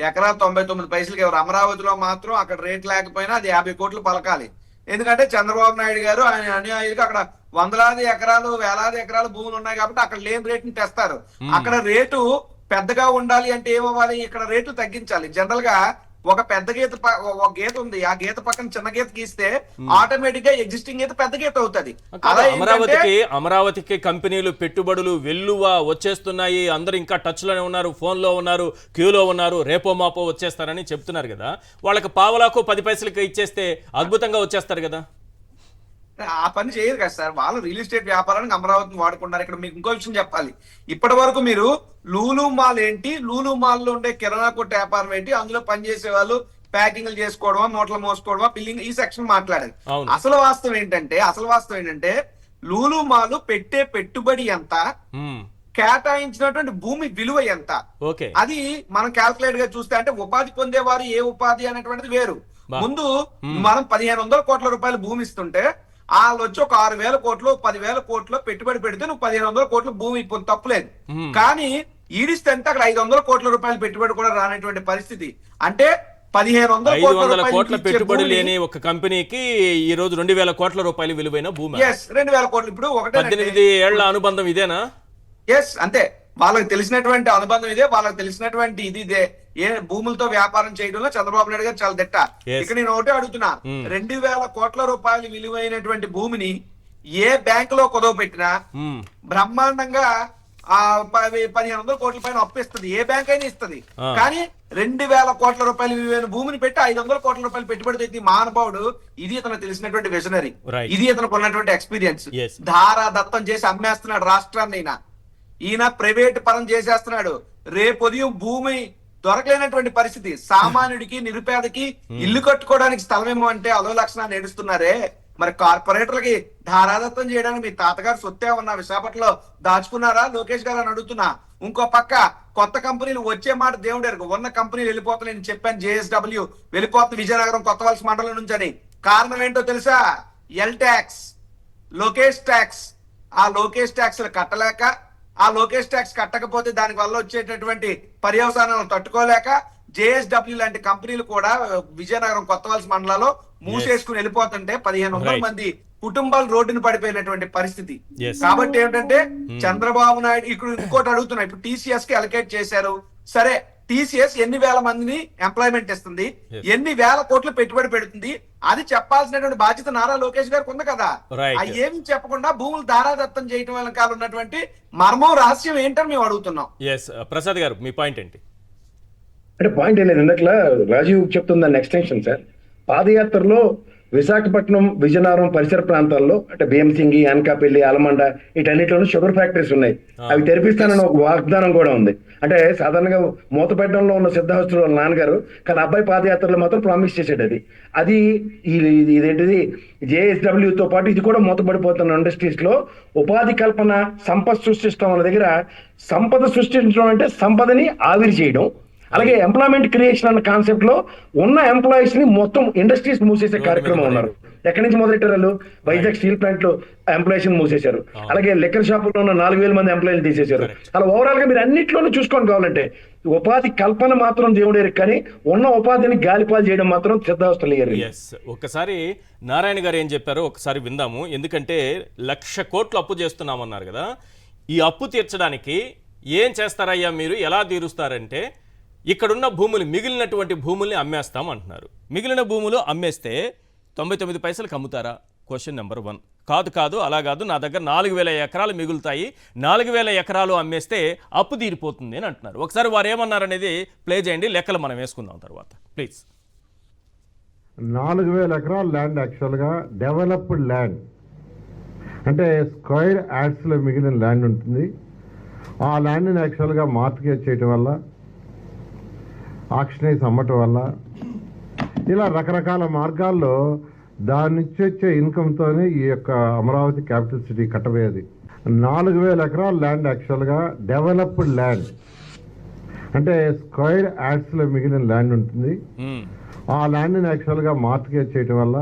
ఎకరా 99 పైసలకి ఎవరు? అమరావతిలో మాత్రం అక్కడ రేట్ లేకపోయినా అది 50 కోట్లు పలకాలి. ఎందుకంటే చంద్రబాబు నాయుడు గారు ఆయన అనుయాయులకు అక్కడ వందలాది ఎకరాలు, వేలాది ఎకరాలు భూములు ఉన్నాయి కాబట్టి అక్కడ లేని రేటుని తెస్తారు. అక్కడ రేటు పెద్దగా ఉండాలి అంటే ఏమవ్వాలి? ఇక్కడ రేటు తగ్గించాలి. జనరల్ గా ఒక పెద్ద గీత ఒక గీత ఉంది, ఆ గీత పక్కన చిన్న గీత గీస్తే ఆటోమేటిక్ గా ఎగ్జిస్టింగ్ గీత పెద్ద గీత అవుతుంది. అమరావతికి కంపెనీలు పెట్టుబడులు వెల్లువ వచ్చేస్తున్నాయి. అందరూ ఇంకా టచ్ లోనే ఉన్నారు, ఫోన్ లో ఉన్నారు, క్యూలో ఉన్నారు, రేపో మాపో వచ్చేస్తారని చెప్తున్నారు కదా. వాళ్ళకి పావలాకు 10 పైసలకి ఇచ్చేస్తే అద్భుతంగా వచ్చేస్తారు కదా. ఆ పని చేయరు కదా సార్. వాళ్ళు రియల్ ఎస్టేట్ వ్యాపారానికి అమరావతిని వాడుకుంటారు. ఇక్కడ మీకు ఇంకో విషయం చెప్పాలి. ఇప్పటి వరకు మీరు లూలు మాల్ ఏంటి, లూలు మాల్ లో ఉండే కిరాణా కొట్టు వ్యాపారం ఏంటి, అందులో పనిచేసే వాళ్ళు ప్యాకింగ్లు చేసుకోవడమా, మూటలు మోసుకోవడమా, బిల్లింగ్, ఈ సెక్షన్ మాట్లాడారు. అసలు వాస్తవం ఏంటంటే లూలు మాల్ పెట్టే పెట్టుబడి ఎంత, కేటాయించినటువంటి భూమి విలువ ఎంత, అది మనం క్యాల్కులేట్ గా చూస్తే అంటే ఉపాధి పొందేవారు ఏ ఉపాధి అనేటువంటిది వేరు. ముందు మనం 1500 కోట్ల రూపాయలు భూమి ఇస్తుంటే వాళ్ళు వచ్చి ఒక 6,000 కోట్లు 10,000 కోట్లు పెట్టుబడి పెడితే నువ్వు 1500 కోట్ల భూమి తప్పులేదు. కానీ ఈడిస్తే అంటే అక్కడ 500 కోట్ల రూపాయలు పెట్టుబడి కూడా రానటువంటి పరిస్థితి. అంటే 1500 కోట్ల పెట్టుబడి లేని ఒక కంపెనీకి ఈ రోజు 2,000 కోట్ల రూపాయలు విలువైన భూమి. 2,000 కోట్లు. ఇప్పుడు 18 ఏళ్ల అనుబంధం ఇదేనా? ఎస్, అంతే. వాళ్ళకి తెలిసినటువంటి అనుబంధం ఇదే, వాళ్ళకి తెలిసినటువంటి ఇదే. ఏ భూములతో వ్యాపారం చేయడంలో చంద్రబాబు నాయుడు గారు చాలా దిట్ట. ఇక్కడ నేను ఒకటే అడుగుతున్నా, 2,000 కోట్ల రూపాయలు విలువైనటువంటి భూమిని ఏ బ్యాంక్ లో కుదవ పెట్టినా బ్రహ్మాండంగా 1,500 కోట్ల పైన అప్పిస్తుంది. ఏ బ్యాంక్ అయినా ఇస్తుంది. కానీ 2,000 కోట్ల రూపాయలు విలువైన భూమిని పెట్టి 500 కోట్ల రూపాయలు పెట్టుబడి తెచ్చి మహానుభావుడు. ఇది ఇతను తెలిసినటువంటి విజనరీ, ఇది ఇతనికి ఉన్నటువంటి ఎక్స్పీరియన్స్. ధారాదత్తం చేసి అమ్మేస్తున్నాడు రాష్ట్రాన్ని. ఈయన ప్రైవేట్ పరం చేసేస్తున్నాడు. రేపు ఉదయం భూమి దొరకలేనటువంటి పరిస్థితి, సామాన్యుడికి నిరుపేదకి ఇల్లు కట్టుకోవడానికి స్థలమేమో అంటే అదో లక్షణాన్ని ఏడుస్తున్నారే. మరి కార్పొరేటర్లకి ధారాదత్తం చేయడానికి మీ తాతగారు సొత్తే ఉన్న విశాఖపట్నంలో దాచుకున్నారా లోకేష్ గారు అని అడుగుతున్నా. ఇంకో పక్క కొత్త కంపెనీలు వచ్చే మాట దేవుడు ఎరుగు. ఉన్న కంపెనీలు వెళ్ళిపోతాయి. నేను చెప్పాను JSW వెళ్ళిపోతుంది విజయనగరం కొత్తవలస మండలం నుంచి అని. కారణం ఏంటో తెలుసా? L tax, Lokesh tax. ఆ లోకేష్ ట్యాక్స్ కట్టలేక, ఆ లోకేష్ ట్యాక్స్ కట్టకపోతే దాని వల్ల వచ్చేటటువంటి పర్యవసానాలను తట్టుకోలేక JSW లాంటి కంపెనీలు కూడా విజయనగరం కొత్తవలస మండలంలో మూసేసుకుని వెళ్ళిపోతుంటే 1,500 మంది కుటుంబాలు రోడ్డును పడిపోయినటువంటి పరిస్థితి. కాబట్టి ఏంటంటే చంద్రబాబు నాయుడు ఇక్కడ ఇంకోటి అడుగుతున్నా. ఇప్పుడు TCS కి అలకేట్ చేశారు. సరే, టీసీఎస్ ఎన్ని వేల మందిని ఎంప్లాయ్మెంట్ ఇస్తుంది, ఎన్ని వేల కోట్లు పెట్టుబడి పెడుతుంది, అది చెప్పాల్సినటువంటి బాధ్యత నారా లోకేష్ గారికి ఉంది కదా. Right. అవి ఏమి చెప్పకుండా భూములు దారాదత్తం చేయటం వెనకాల ఉన్నటువంటి మర్మం రహస్యం ఏంటని మేము అడుగుతున్నాం. ఎస్ ప్రసాద్ గారు మీ పాయింట్ ఏంటి? అంటే పాయింట్ ఏం లేదు, ఇందాక రాజీవ్ చెప్తుంది దాన్ని ఎక్స్టెన్షన్ సార్. పాదయాత్రలో విశాఖపట్నం, విజయనగరం పరిసర ప్రాంతాల్లో అంటే భీమసింగి, అనకాపల్లి, ఆలమండ వీటన్నిటిలోనూ షుగర్ ఫ్యాక్టరీస్ ఉన్నాయి. అవి తెరిపిస్తానని ఒక వాగ్దానం కూడా ఉంది. అంటే సాధారణంగా మూతపెట్టడంలో ఉన్న సిద్ధహస్తుల వాళ్ళ నాన్నగారు, కానీ అబ్బాయి పాదయాత్రలో మాత్రం ప్రామిస్ చేసాడు. అది ఇదేంటిది జేఎస్డబ్ల్యూతో పాటు ఇది కూడా మూతపడిపోతున్న ఇండస్ట్రీస్ లో ఉపాధి కల్పన, సంపద సృష్టిస్తాం అన్న దగ్గర సంపద సృష్టించడం అంటే సంపదని ఆవిరి చేయడం. అలాగే ఎంప్లాయ్మెంట్ క్రియేషన్ అన్న కాన్సెప్ట్ లో ఉన్న ఎంప్లాయీస్ ని మొత్తం ఇండస్ట్రీస్ మూసేసే కార్యక్రమం ఉన్నారు. ఎక్కడి నుంచి మొదలెట్టారు వాళ్ళు? వైజాగ్ స్టీల్ ప్లాంట్ లో ఎంప్లాయీస్ మూసేశారు. అలాగే లిక్కర్ షాపుల్లో ఉన్న 4,000 మంది ఎంప్లాయీలు తీసేశారు. అలా ఓవరాల్ గా మీరు అన్నింటిలోనూ చూసుకోండి. కావాలంటే ఉపాధి కల్పన మాత్రం దేవుడేరు, కానీ ఉన్న ఉపాధిని గాలిపాలు చేయడం మాత్రం సిద్ధావస్థలు. ఎస్ ఒకసారి నారాయణ గారు ఏం చెప్పారో ఒకసారి విందాము. ఎందుకంటే 1,00,000 కోట్లు అప్పు చేస్తున్నామన్నారు కదా, ఈ అప్పు తీర్చడానికి ఏం చేస్తారయ్యా మీరు, ఎలా తీరుస్తారంటే ఇక్కడున్న భూములు, మిగిలినటువంటి భూముల్ని అమ్మేస్తాం అంటున్నారు. మిగిలిన భూములు అమ్మేస్తే 99 పైసలకు అమ్ముతారా? Question number 1. కాదు అలా కాదు, నా దగ్గర 4,000 ఎకరాలు మిగులుతాయి, 4,000 ఎకరాలు అమ్మేస్తే అప్పు తీరిపోతుంది అని అంటున్నారు. ఒకసారి వారు ఏమన్నారనేది ప్లే చేయండి, లెక్కలు మనం వేసుకుందాం తర్వాత ప్లీజ్. 4,000 ఎకరాల ల్యాండ్ యాక్చువల్గా డెవలప్డ్ ల్యాండ్, అంటే స్క్వేర్ యార్డ్స్లో మిగిలిన ల్యాండ్ ఉంటుంది. ఆ ల్యాండ్ని యాక్చువల్గా మార్కెట్ చేయటం వల్ల, ఆక్షనైజ్ అమ్మటం వల్ల, ఇలా రకరకాల మార్గాల్లో దాని నుంచి వచ్చే ఇన్కమ్తోనే ఈ యొక్క అమరావతి క్యాపిటల్ సిటీ కట్టబోయేది. 4,000 ఎకరాల ల్యాండ్ యాక్చువల్గా డెవలప్డ్ ల్యాండ్, అంటే స్క్వేర్ యార్డ్స్లో మిగిలిన ల్యాండ్ ఉంటుంది. ఆ ల్యాండ్ని యాక్చువల్గా మార్కెట్ చేయటం వల్ల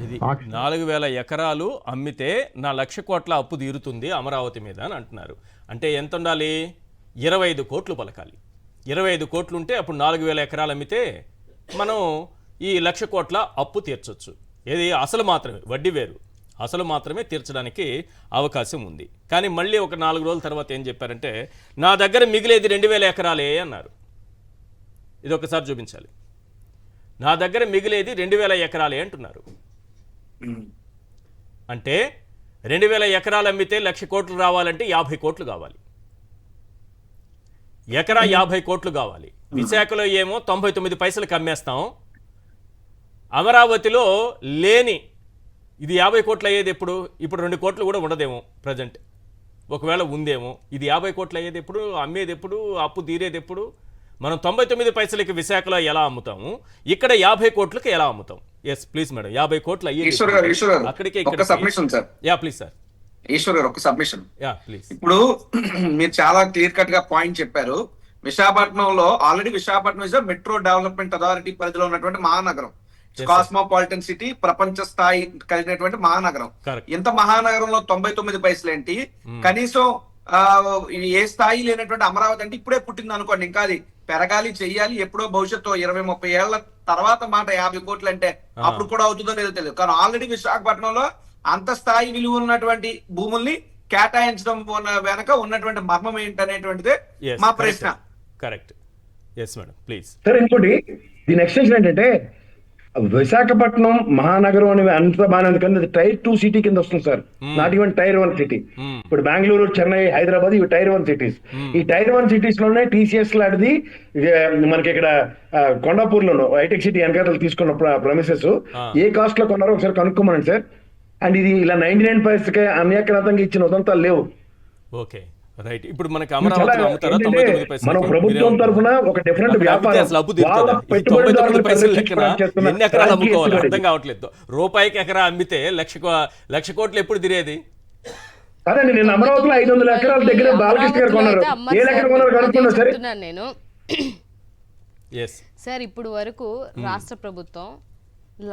ఇది 4,000 ఎకరాలు అమ్మితే నా 1,00,000 కోట్ల అప్పు తీరుతుంది అమరావతి మీద అని అంటున్నారు. అంటే ఎంత ఉండాలి? 25 కోట్లు పలకాలి. 25 కోట్లు ఉంటే అప్పుడు 4,000 ఎకరాలు అమ్మితే మనం ఈ 1,00,000 కోట్ల అప్పు తీర్చొచ్చు. ఏది అసలు మాత్రమే, వడ్డీ వేరు, అసలు మాత్రమే తీర్చడానికి అవకాశం ఉంది. కానీ మళ్ళీ ఒక 4 రోజుల తర్వాత ఏం చెప్పారంటే నా దగ్గర మిగిలేది 2,000 ఎకరాలే అన్నారు. ఇది ఒకసారి చూపించాలి. నా దగ్గర మిగిలేది 2,000 ఎకరాలే అంటున్నారు. అంటే 2,000 ఎకరాలు అమ్మితే 1,00,000 కోట్లు రావాలంటే 50 కోట్లు కావాలి. ఎకరా 50 కోట్లు కావాలి. విశాఖలో ఏమో 99 పైసలకు అమ్మేస్తాం. అమరావతిలో లేని ఇది 50 కోట్లు అయ్యేది ఎప్పుడు? ఇప్పుడు 2 కోట్లు కూడా ఉండదేమో ప్రజెంట్, ఒకవేళ ఉందేమో. ఇది 50 కోట్లు అయ్యేది ఎప్పుడు? అమ్మేది ఎప్పుడు? అప్పు తీరేది ఎప్పుడు? మనం 99 పైసలకి విశాఖలో ఎలా అమ్ముతాము, ఇక్కడ 50 కోట్లకి ఎలా అమ్ముతాం? Yes please madam. 50 కోట్లు అయ్యేది అక్కడికే. Yeah please sir. ఈశ్వర్ గారు ఒక సబ్మిషన్. Yeah please. ఇప్పుడు మీరు చాలా క్లియర్ కట్ గా పాయింట్ చెప్పారు. విశాఖపట్నంలో already Visakhapatnam is metro development authority పరిధిలో ఉన్నటువంటి మహానగరం, కాస్మోపాలిటన్ సిటీ, ప్రపంచ స్థాయి కలిగినటువంటి మహానగరం. ఇంత మహానగరంలో 99 పైసలు ఏంటి? కనీసం ఏ స్థాయి లేనటువంటి అమరావతి అంటే ఇప్పుడే పుట్టింది అనుకోండి, ఇంకా అది పెరగాలి, చెయ్యాలి. ఎప్పుడో భవిష్యత్తు 20-30 ఏళ్ల తర్వాత మాట 50 కోట్లు అంటే అప్పుడు కూడా అవుతుందో లేదో తెలియదు. కానీ ఆల్రెడీ విశాఖపట్నంలో అంత స్థాయి విలువ ఉన్నటువంటి భూముల్ని కేటాయించడం వెనక ఉన్నటువంటి మర్మం ఏంటనేటువంటిదే మా ప్రశ్న. Correct. Yes madam please. Sir ఇంకోటి దీని ఎక్స్టెన్షన్ ఏంటంటే విశాఖపట్నం మహానగరం అని అంత బాగానే ఉంది, కానీ అది టైర్ 2 సిటీ కింద వస్తుంది sir, not even tier 1 city. ఇప్పుడు బెంగళూరు, చెన్నై, హైదరాబాద్ ఇవి టైర్ 1 సిటీస్. ఈ టైర్ 1 సిటీస్ లోనే TCS లాంటిది మనకి ఇక్కడ కొండాపూర్లోను హైటెక్ సిటీ వెనకాతలు తీసుకున్న ప్రమిసెస్ ఏ కాస్ట్ లో కొన్నారో ఒకసారి కనుక్కోమనండి సార్. అండ్ ఇది ఇలా 99 పైసలకే అన్యాక్రాంతంగా ఇచ్చిన ఉదంతాలు లేవు. Okay right. ఇప్పుడు మనకి అమరావతిలో అమ్ముతారా 99 పైసలు? మనం ప్రభుత్వం తరఫున ఒక డిఫరెంట్ వ్యాపారం, 99 పైసలు లెక్కన ఎన్ని ఎకరాలు అమ్ముకోవాలి అర్థం కావట్లేదు. రూపాయికి ఎకరా అమ్మితే 1,00,000 కోట్లు ఎప్పుడు తిరేది? అదండి, నేను అమరావతిలో 500 ఎకరాల దగ్గర బాలకృష్ణ గారు కొన్నారు. ఏ లెక్కన కొన్నారు కనుక్కున్నా సరే. నేను సార్ ఇప్పుడు వరకు రాష్ట్ర ప్రభుత్వం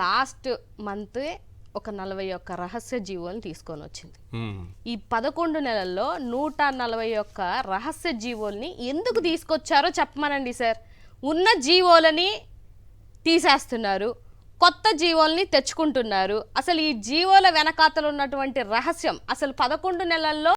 లాస్ట్ మంత్ ఒక 41 రహస్య జీవోలను తీసుకొని వచ్చింది. ఈ 11 నెలల్లో 141 రహస్య జీవోల్ని ఎందుకు తీసుకొచ్చారో చెప్పమనండి సార్. ఉన్న జీవోలని తీసేస్తున్నారు, కొత్త జీవోల్ని తెచ్చుకుంటున్నారు. అసలు ఈ జీవోల వెనకాతలు ఉన్నటువంటి రహస్యం, అసలు 11 నెలల్లో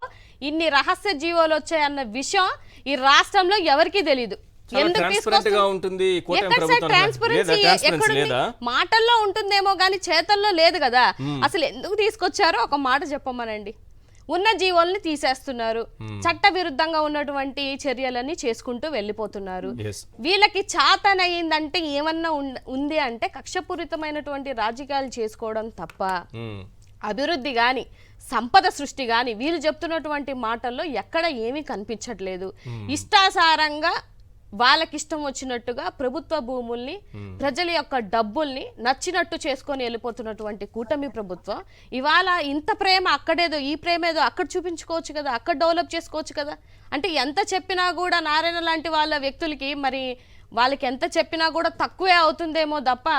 ఇన్ని రహస్య జీవోలు వచ్చాయన్న విషయం ఈ రాష్ట్రంలో ఎవరికీ తెలియదు. ఎందుకు ట్రాన్స్పరెంట్ గా ఉంటుంది కూటమి ఎక్కడ సార్ ప్రభుత్వం ట్రాన్స్పరెన్సీ ఎక్కడ లేదా మాటల్లో ఉంటుందేమో కానీ చేతల్లో లేదు కదా. అసలు ఎందుకు తీసుకొచ్చారో ఒక మాట చెప్పమనండి. ఉన్న జీవోల్ని తీసేస్తున్నారు, చట్ట విరుద్ధంగా ఉన్నటువంటి చర్యలన్నీ చేసుకుంటూ వెళ్ళిపోతున్నారు. వీళ్ళకి చాతనయ్యిందంటే ఏమన్నా ఉంది అంటే కక్షపూరితమైనటువంటి రాజకీయాలు చేసుకోవడం తప్ప అభివృద్ధి గాని సంపద సృష్టి గాని వీళ్ళు చెప్తున్నటువంటి మాటల్లో ఎక్కడ ఏమీ కనిపించట్లేదు. ఇష్టాసారంగా వాళ్ళకిష్టం వచ్చినట్టుగా ప్రభుత్వ భూముల్ని ప్రజల యొక్క డబ్బుల్ని నచ్చినట్టు చేసుకొని వెళ్ళిపోతున్నటువంటి కూటమి ప్రభుత్వం ఇవాళ ఇంత ప్రేమ అక్కడేదో ఈ ప్రేమ ఏదో అక్కడ చూపించుకోవచ్చు కదా, అక్కడ డెవలప్ చేసుకోవచ్చు కదా. అంటే ఎంత చెప్పినా కూడా నారాయణ లాంటి వాళ్ళ వ్యక్తులకి మరి వాళ్ళకి ఎంత చెప్పినా కూడా తక్కువే అవుతుందేమో తప్ప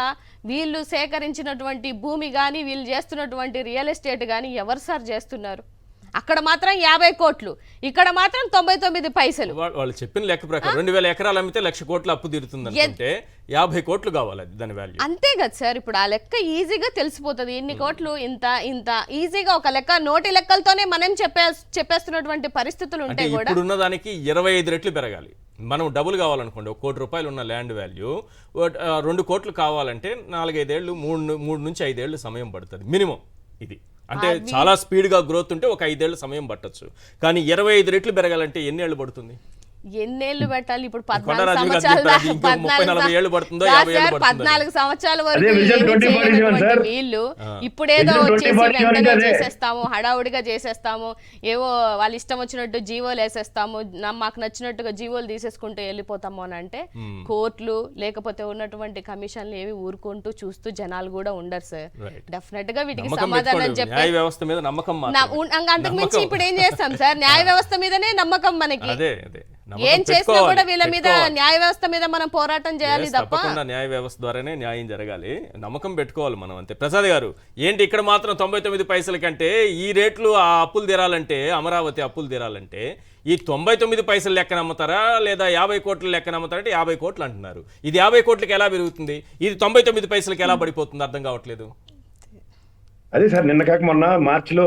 వీళ్ళు సేకరించినటువంటి భూమి కానీ వీళ్ళు చేస్తున్నటువంటి రియల్ ఎస్టేట్ కానీ ఎవరు సార్ చేస్తున్నారు? అక్కడ మాత్రం 50 కోట్లు, ఇక్కడ మాత్రం 99 పైసలు. వాళ్ళు చెప్పిన లెక్క ప్రకారం 2000 ఎకరాలు అమ్మితే 1,00,000 కోట్లు అప్పు తీరుతుంది అంటే 50 కోట్లు కావాలి దాని వాల్యూ. అంతే కదా సార్, ఇప్పుడు ఆ లెక్క ఈజీగా తెలిసిపోతుంది. ఇన్ని కోట్లు ఇంత ఇంత ఈజీగా ఒక లెక్క నోటి లెక్కలతోనే మనం చెప్పేస్తున్నటువంటి పరిస్థితులు ఉంటే కూడా ఇప్పుడున్న దానికి 25 రెట్లు పెరగాలి. మనం డబుల్ కావాలనుకోండి, 1 కోటి రూపాయలు ఉన్న ల్యాండ్ వాల్యూ 2 కోట్లు కావాలంటే 4-5 ఏళ్ళు 3 నుంచి 5 ఏళ్ళు సమయం పడుతుంది మినిమం. ఇది అంటే చాలా స్పీడ్ గా గ్రోత్ ఉంటే ఒక 5 ఏళ్ళు సమయం పట్టొచ్చు. కానీ 25 రెట్లు పెరగాలంటే ఎన్ని ఏళ్ళు పడుతుంది? ఎన్నేళ్లు పెట్టాలి? ఇప్పుడు 14 సంవత్సరాల వరకు వీళ్ళు ఇప్పుడేదో వచ్చేసి వెంటనే చేసేస్తాము, హడావుడిగా చేసేస్తాము, ఏవో వాళ్ళ ఇష్టం వచ్చినట్టు జీవోలు వేసేస్తాము, మాకు నచ్చినట్టుగా జీవోలు తీసేసుకుంటూ వెళ్ళిపోతాము అని అంటే కోర్టులు లేకపోతే ఉన్నటువంటి కమిషన్లు ఏవి ఊరుకుంటూ చూస్తూ జనాలు కూడా ఉండరు సార్. డెఫినెట్ గా వీటికి సమాధానం చెప్పి అంతకుమించి ఇప్పుడు ఏం చేస్తాం సార్? న్యాయ వ్యవస్థ మీదనే నమ్మకం మనకి. ఏం చేసినా కూడా వీళ్ళ మీద న్యాయ వ్యవస్థ మీద మనం పోరాటం చేయాలి తప్ప న్యాయ వ్యవస్థ ద్వారానే న్యాయం జరగాలి. నమ్మకం పెట్టుకోవాలి మనం అంతే. ప్రసాద్ గారు ఏంటి ఇక్కడ మాత్రం 99 పైసల కంటే ఈ రేట్లు ఆ అప్పులు తీరాలంటే అమరావతి అప్పులు తీరాలంటే ఈ 99 పైసలు లెక్కన అమ్ముతారా లేదా 50 కోట్ల లెక్కన అమ్ముతారంటే 50 కోట్లు అంటున్నారు. ఇది 50 కోట్లకి ఎలా పెరుగుతుంది? ఇది 99 పైసలకి ఎలా పడిపోతుంది? అర్థం కావట్లేదు. అదే సార్ నిన్న కాక మొన్న మార్చిలో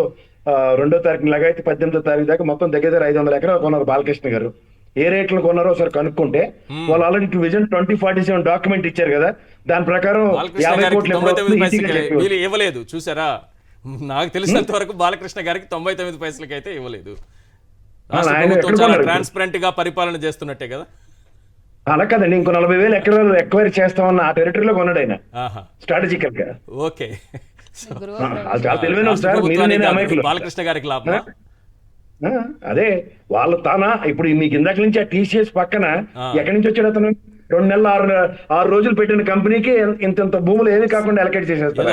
2వ తారీఖు లాగా అయితే 18వ తారీఖు దాకా మొత్తం దగ్గర 500 ఎకరాలు కొన్నారు బాలకృష్ణ గారు. ఏ రేట్లు కొన్నారో ఒకసారి కనుక్కుంటే వాళ్ళు ఆల్రెడీ విజన్ 2047 డాక్యుమెంట్ ఇచ్చారు కదా, దాని ప్రకారం 50 కోట్లు ఇవ్వలేదు. చూసారా, నాకు తెలిసినంత వరకు బాలకృష్ణ గారికి 99 పైసలకి అయితే ఇవ్వలేదు. ట్రాన్స్పరెంట్ గా పరిపాలన చేస్తున్నట్టే కదా. అలా కదండి, ఇంకో 40,000 ఎకరాలు ఎక్వైర్ చేస్తామన్న ఆ టెరిటరీలో కొన్నాడు ఆయన స్ట్రాటజికల్ గా. ఓకే, చాలా తెలివైన సార్. బాలకృష్ణ గారికి లాభం అదే వాళ్ళు తానా ఇప్పుడు మీకు ఇందాక నుంచి ఆ టీసీఎస్ పక్కన ఎక్కడి నుంచి వచ్చాడు అతను? 2 నెలలు 6 రోజులు పెట్టిన కంపెనీకి ఇంత భూములు ఏమీ కాకుండా అలకేట్ చేసేస్తారు.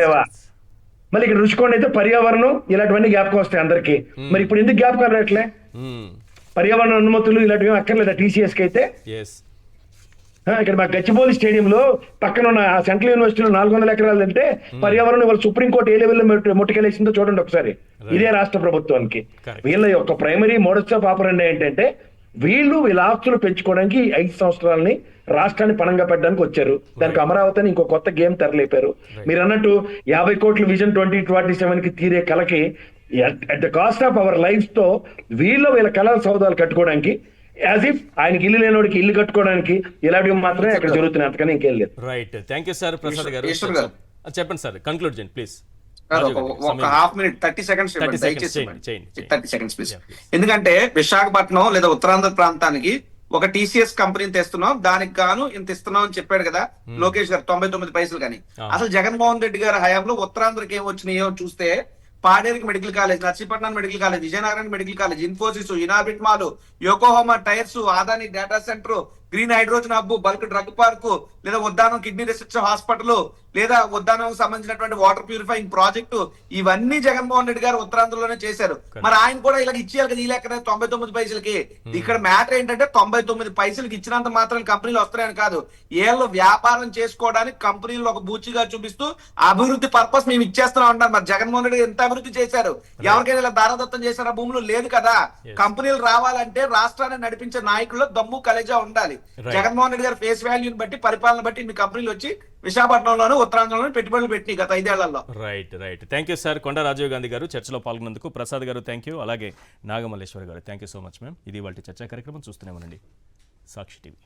లేవా? మళ్ళీ ఇక్కడ రుచికోండి అయితే పర్యావరణం ఇలాంటివన్నీ జ్ఞాపకం వస్తాయి అందరికి. మరి ఇప్పుడు ఎందుకు జ్ఞాపకాలు రావట్లే? పర్యావరణ అనుమతులు ఇలాంటివి అక్కర్లేదా టీసీఎస్ కి అయితే? ఇక్కడ మా గచ్చిబౌలి స్టేడియంలో పక్కన ఉన్న సెంట్రల్ యూనివర్సిటీలో 400 ఎకరాలు అంటే పర్యావరణం వాళ్ళు సుప్రీంకోర్టు ఏ లెవెల్లో ముట్టుకెళ్ళేసిందో చూడండి ఒకసారి. ఇదే రాష్ట్ర ప్రభుత్వానికి వీళ్ళ యొక్క ప్రైమరీ మోడస్ ఆఫ్ ఆపరెండి ఏంటంటే వీళ్ళ ఆస్తులు పెంచుకోవడానికి 5 సంవత్సరాలని రాష్ట్రాన్ని పణంగా పెట్టడానికి వచ్చారు. దానికి అమరావతిని ఇంకో కొత్త గేమ్ తెరలేపారు. మీరు అన్నట్టు 50 కోట్ల విజన్ 2047 కి తీరే కలకి at the cost of our life తో వీళ్ళ కళల సౌదాలు కట్టుకోవడానికి యాజ్ ఇఫ్ ఆయనకి ఇల్లు లేనివాడికి ఇల్లు కట్టుకోవడానికి ఇలాంటివి మాత్రమే అక్కడ జరుగుతున్నాయి, అంతకని ఇంకేం లేదు. Right, thank you sir. Prasad గారు చెప్పండి సార్, కంక్లూడ్ చేయండి ప్లీజ్. ఒక హాఫ్ మినిట్ 30 సెకండ్స్ దయచేసి 30 సెకండ్స్ ప్లీజ్. ఎందుకంటే విశాఖపట్నం లేదా ఉత్తరాంధ్ర ప్రాంతానికి ఒక టీసీఎస్ కంపెనీని తెస్తున్నాం, దానికి గాను ఇంత ఇస్తున్నాం అని చెప్పాడు కదా లోకేష్ గారు 99 పైసలు. కానీ అసలు జగన్మోహన్ రెడ్డి గారి హయాంలో ఉత్తరాంధ్రకి ఏం వచ్చినాయో చూస్తే పాడేరుకి medical college, Narsipatnam medical college, Vizianagaram medical college, Infosys, Inorbit mall, Yokohama tyres, Adani data center, green hydrogen hub, bulk drug park, లేదా ఉద్దానం కిడ్నీ రీసెర్చ్ హాస్పిటల్, లేదా ఉద్దానం సంబంధించినటువంటి వాటర్ ప్యూరిఫైయింగ్ ప్రాజెక్టు, ఇవన్నీ జగన్మోహన్ రెడ్డి గారు ఉత్తరాంధ్రలోనే చేశారు. మరి ఆయన కూడా ఇలా ఇచ్చేయాలి కదా ఈ లెక్కనే 99 పైసలకి. ఇక్కడ మ్యాటర్ ఏంటంటే 99 పైసలకి ఇచ్చినంత మాత్రం కంపెనీలు వస్తాయని కాదు, ఏళ్ళు వ్యాపారం చేసుకోవడానికి కంపెనీలు ఒక బూచిగా చూపిస్తూ అభివృద్ధి పర్పస్ మేము ఇచ్చేస్తున్నాం అంటారు. మరి జగన్మోహన్ రెడ్డి ఎంత అభివృద్ధి చేశారు? ఎవరికైనా ఇలా దారదత్తం చేశారా? భూములు లేదు కదా. కంపెనీలు రావాలంటే రాష్ట్రాన్ని నడిపించే నాయకుల్లో దమ్ము కలేజా ఉండాలి. జగన్మోహన్ రెడ్డి గారి ఫేస్ వాల్యూని బట్టి, పరిపాలన బట్టి ఇన్ని కంపెనీలు వచ్చి విశాఖపట్నంలోను ఉత్తరాంధ్రలోను పెట్టుబడులు పెట్టినాయి గత 5 ఏళ్లలో. Right. Thank you sir. Konda Rajiv Gandhi garu చర్చలో పాల్గొన్నందుకు. ప్రసాద్ గారు థ్యాంక్ యూ. అలాగే నాగమల్లేశ్వరి గారు thank you so much ma'am. ఇది వాళ్ళ చర్చా కార్యక్రమం. చూస్తూనే ఉండండి సాక్షి టీవీ.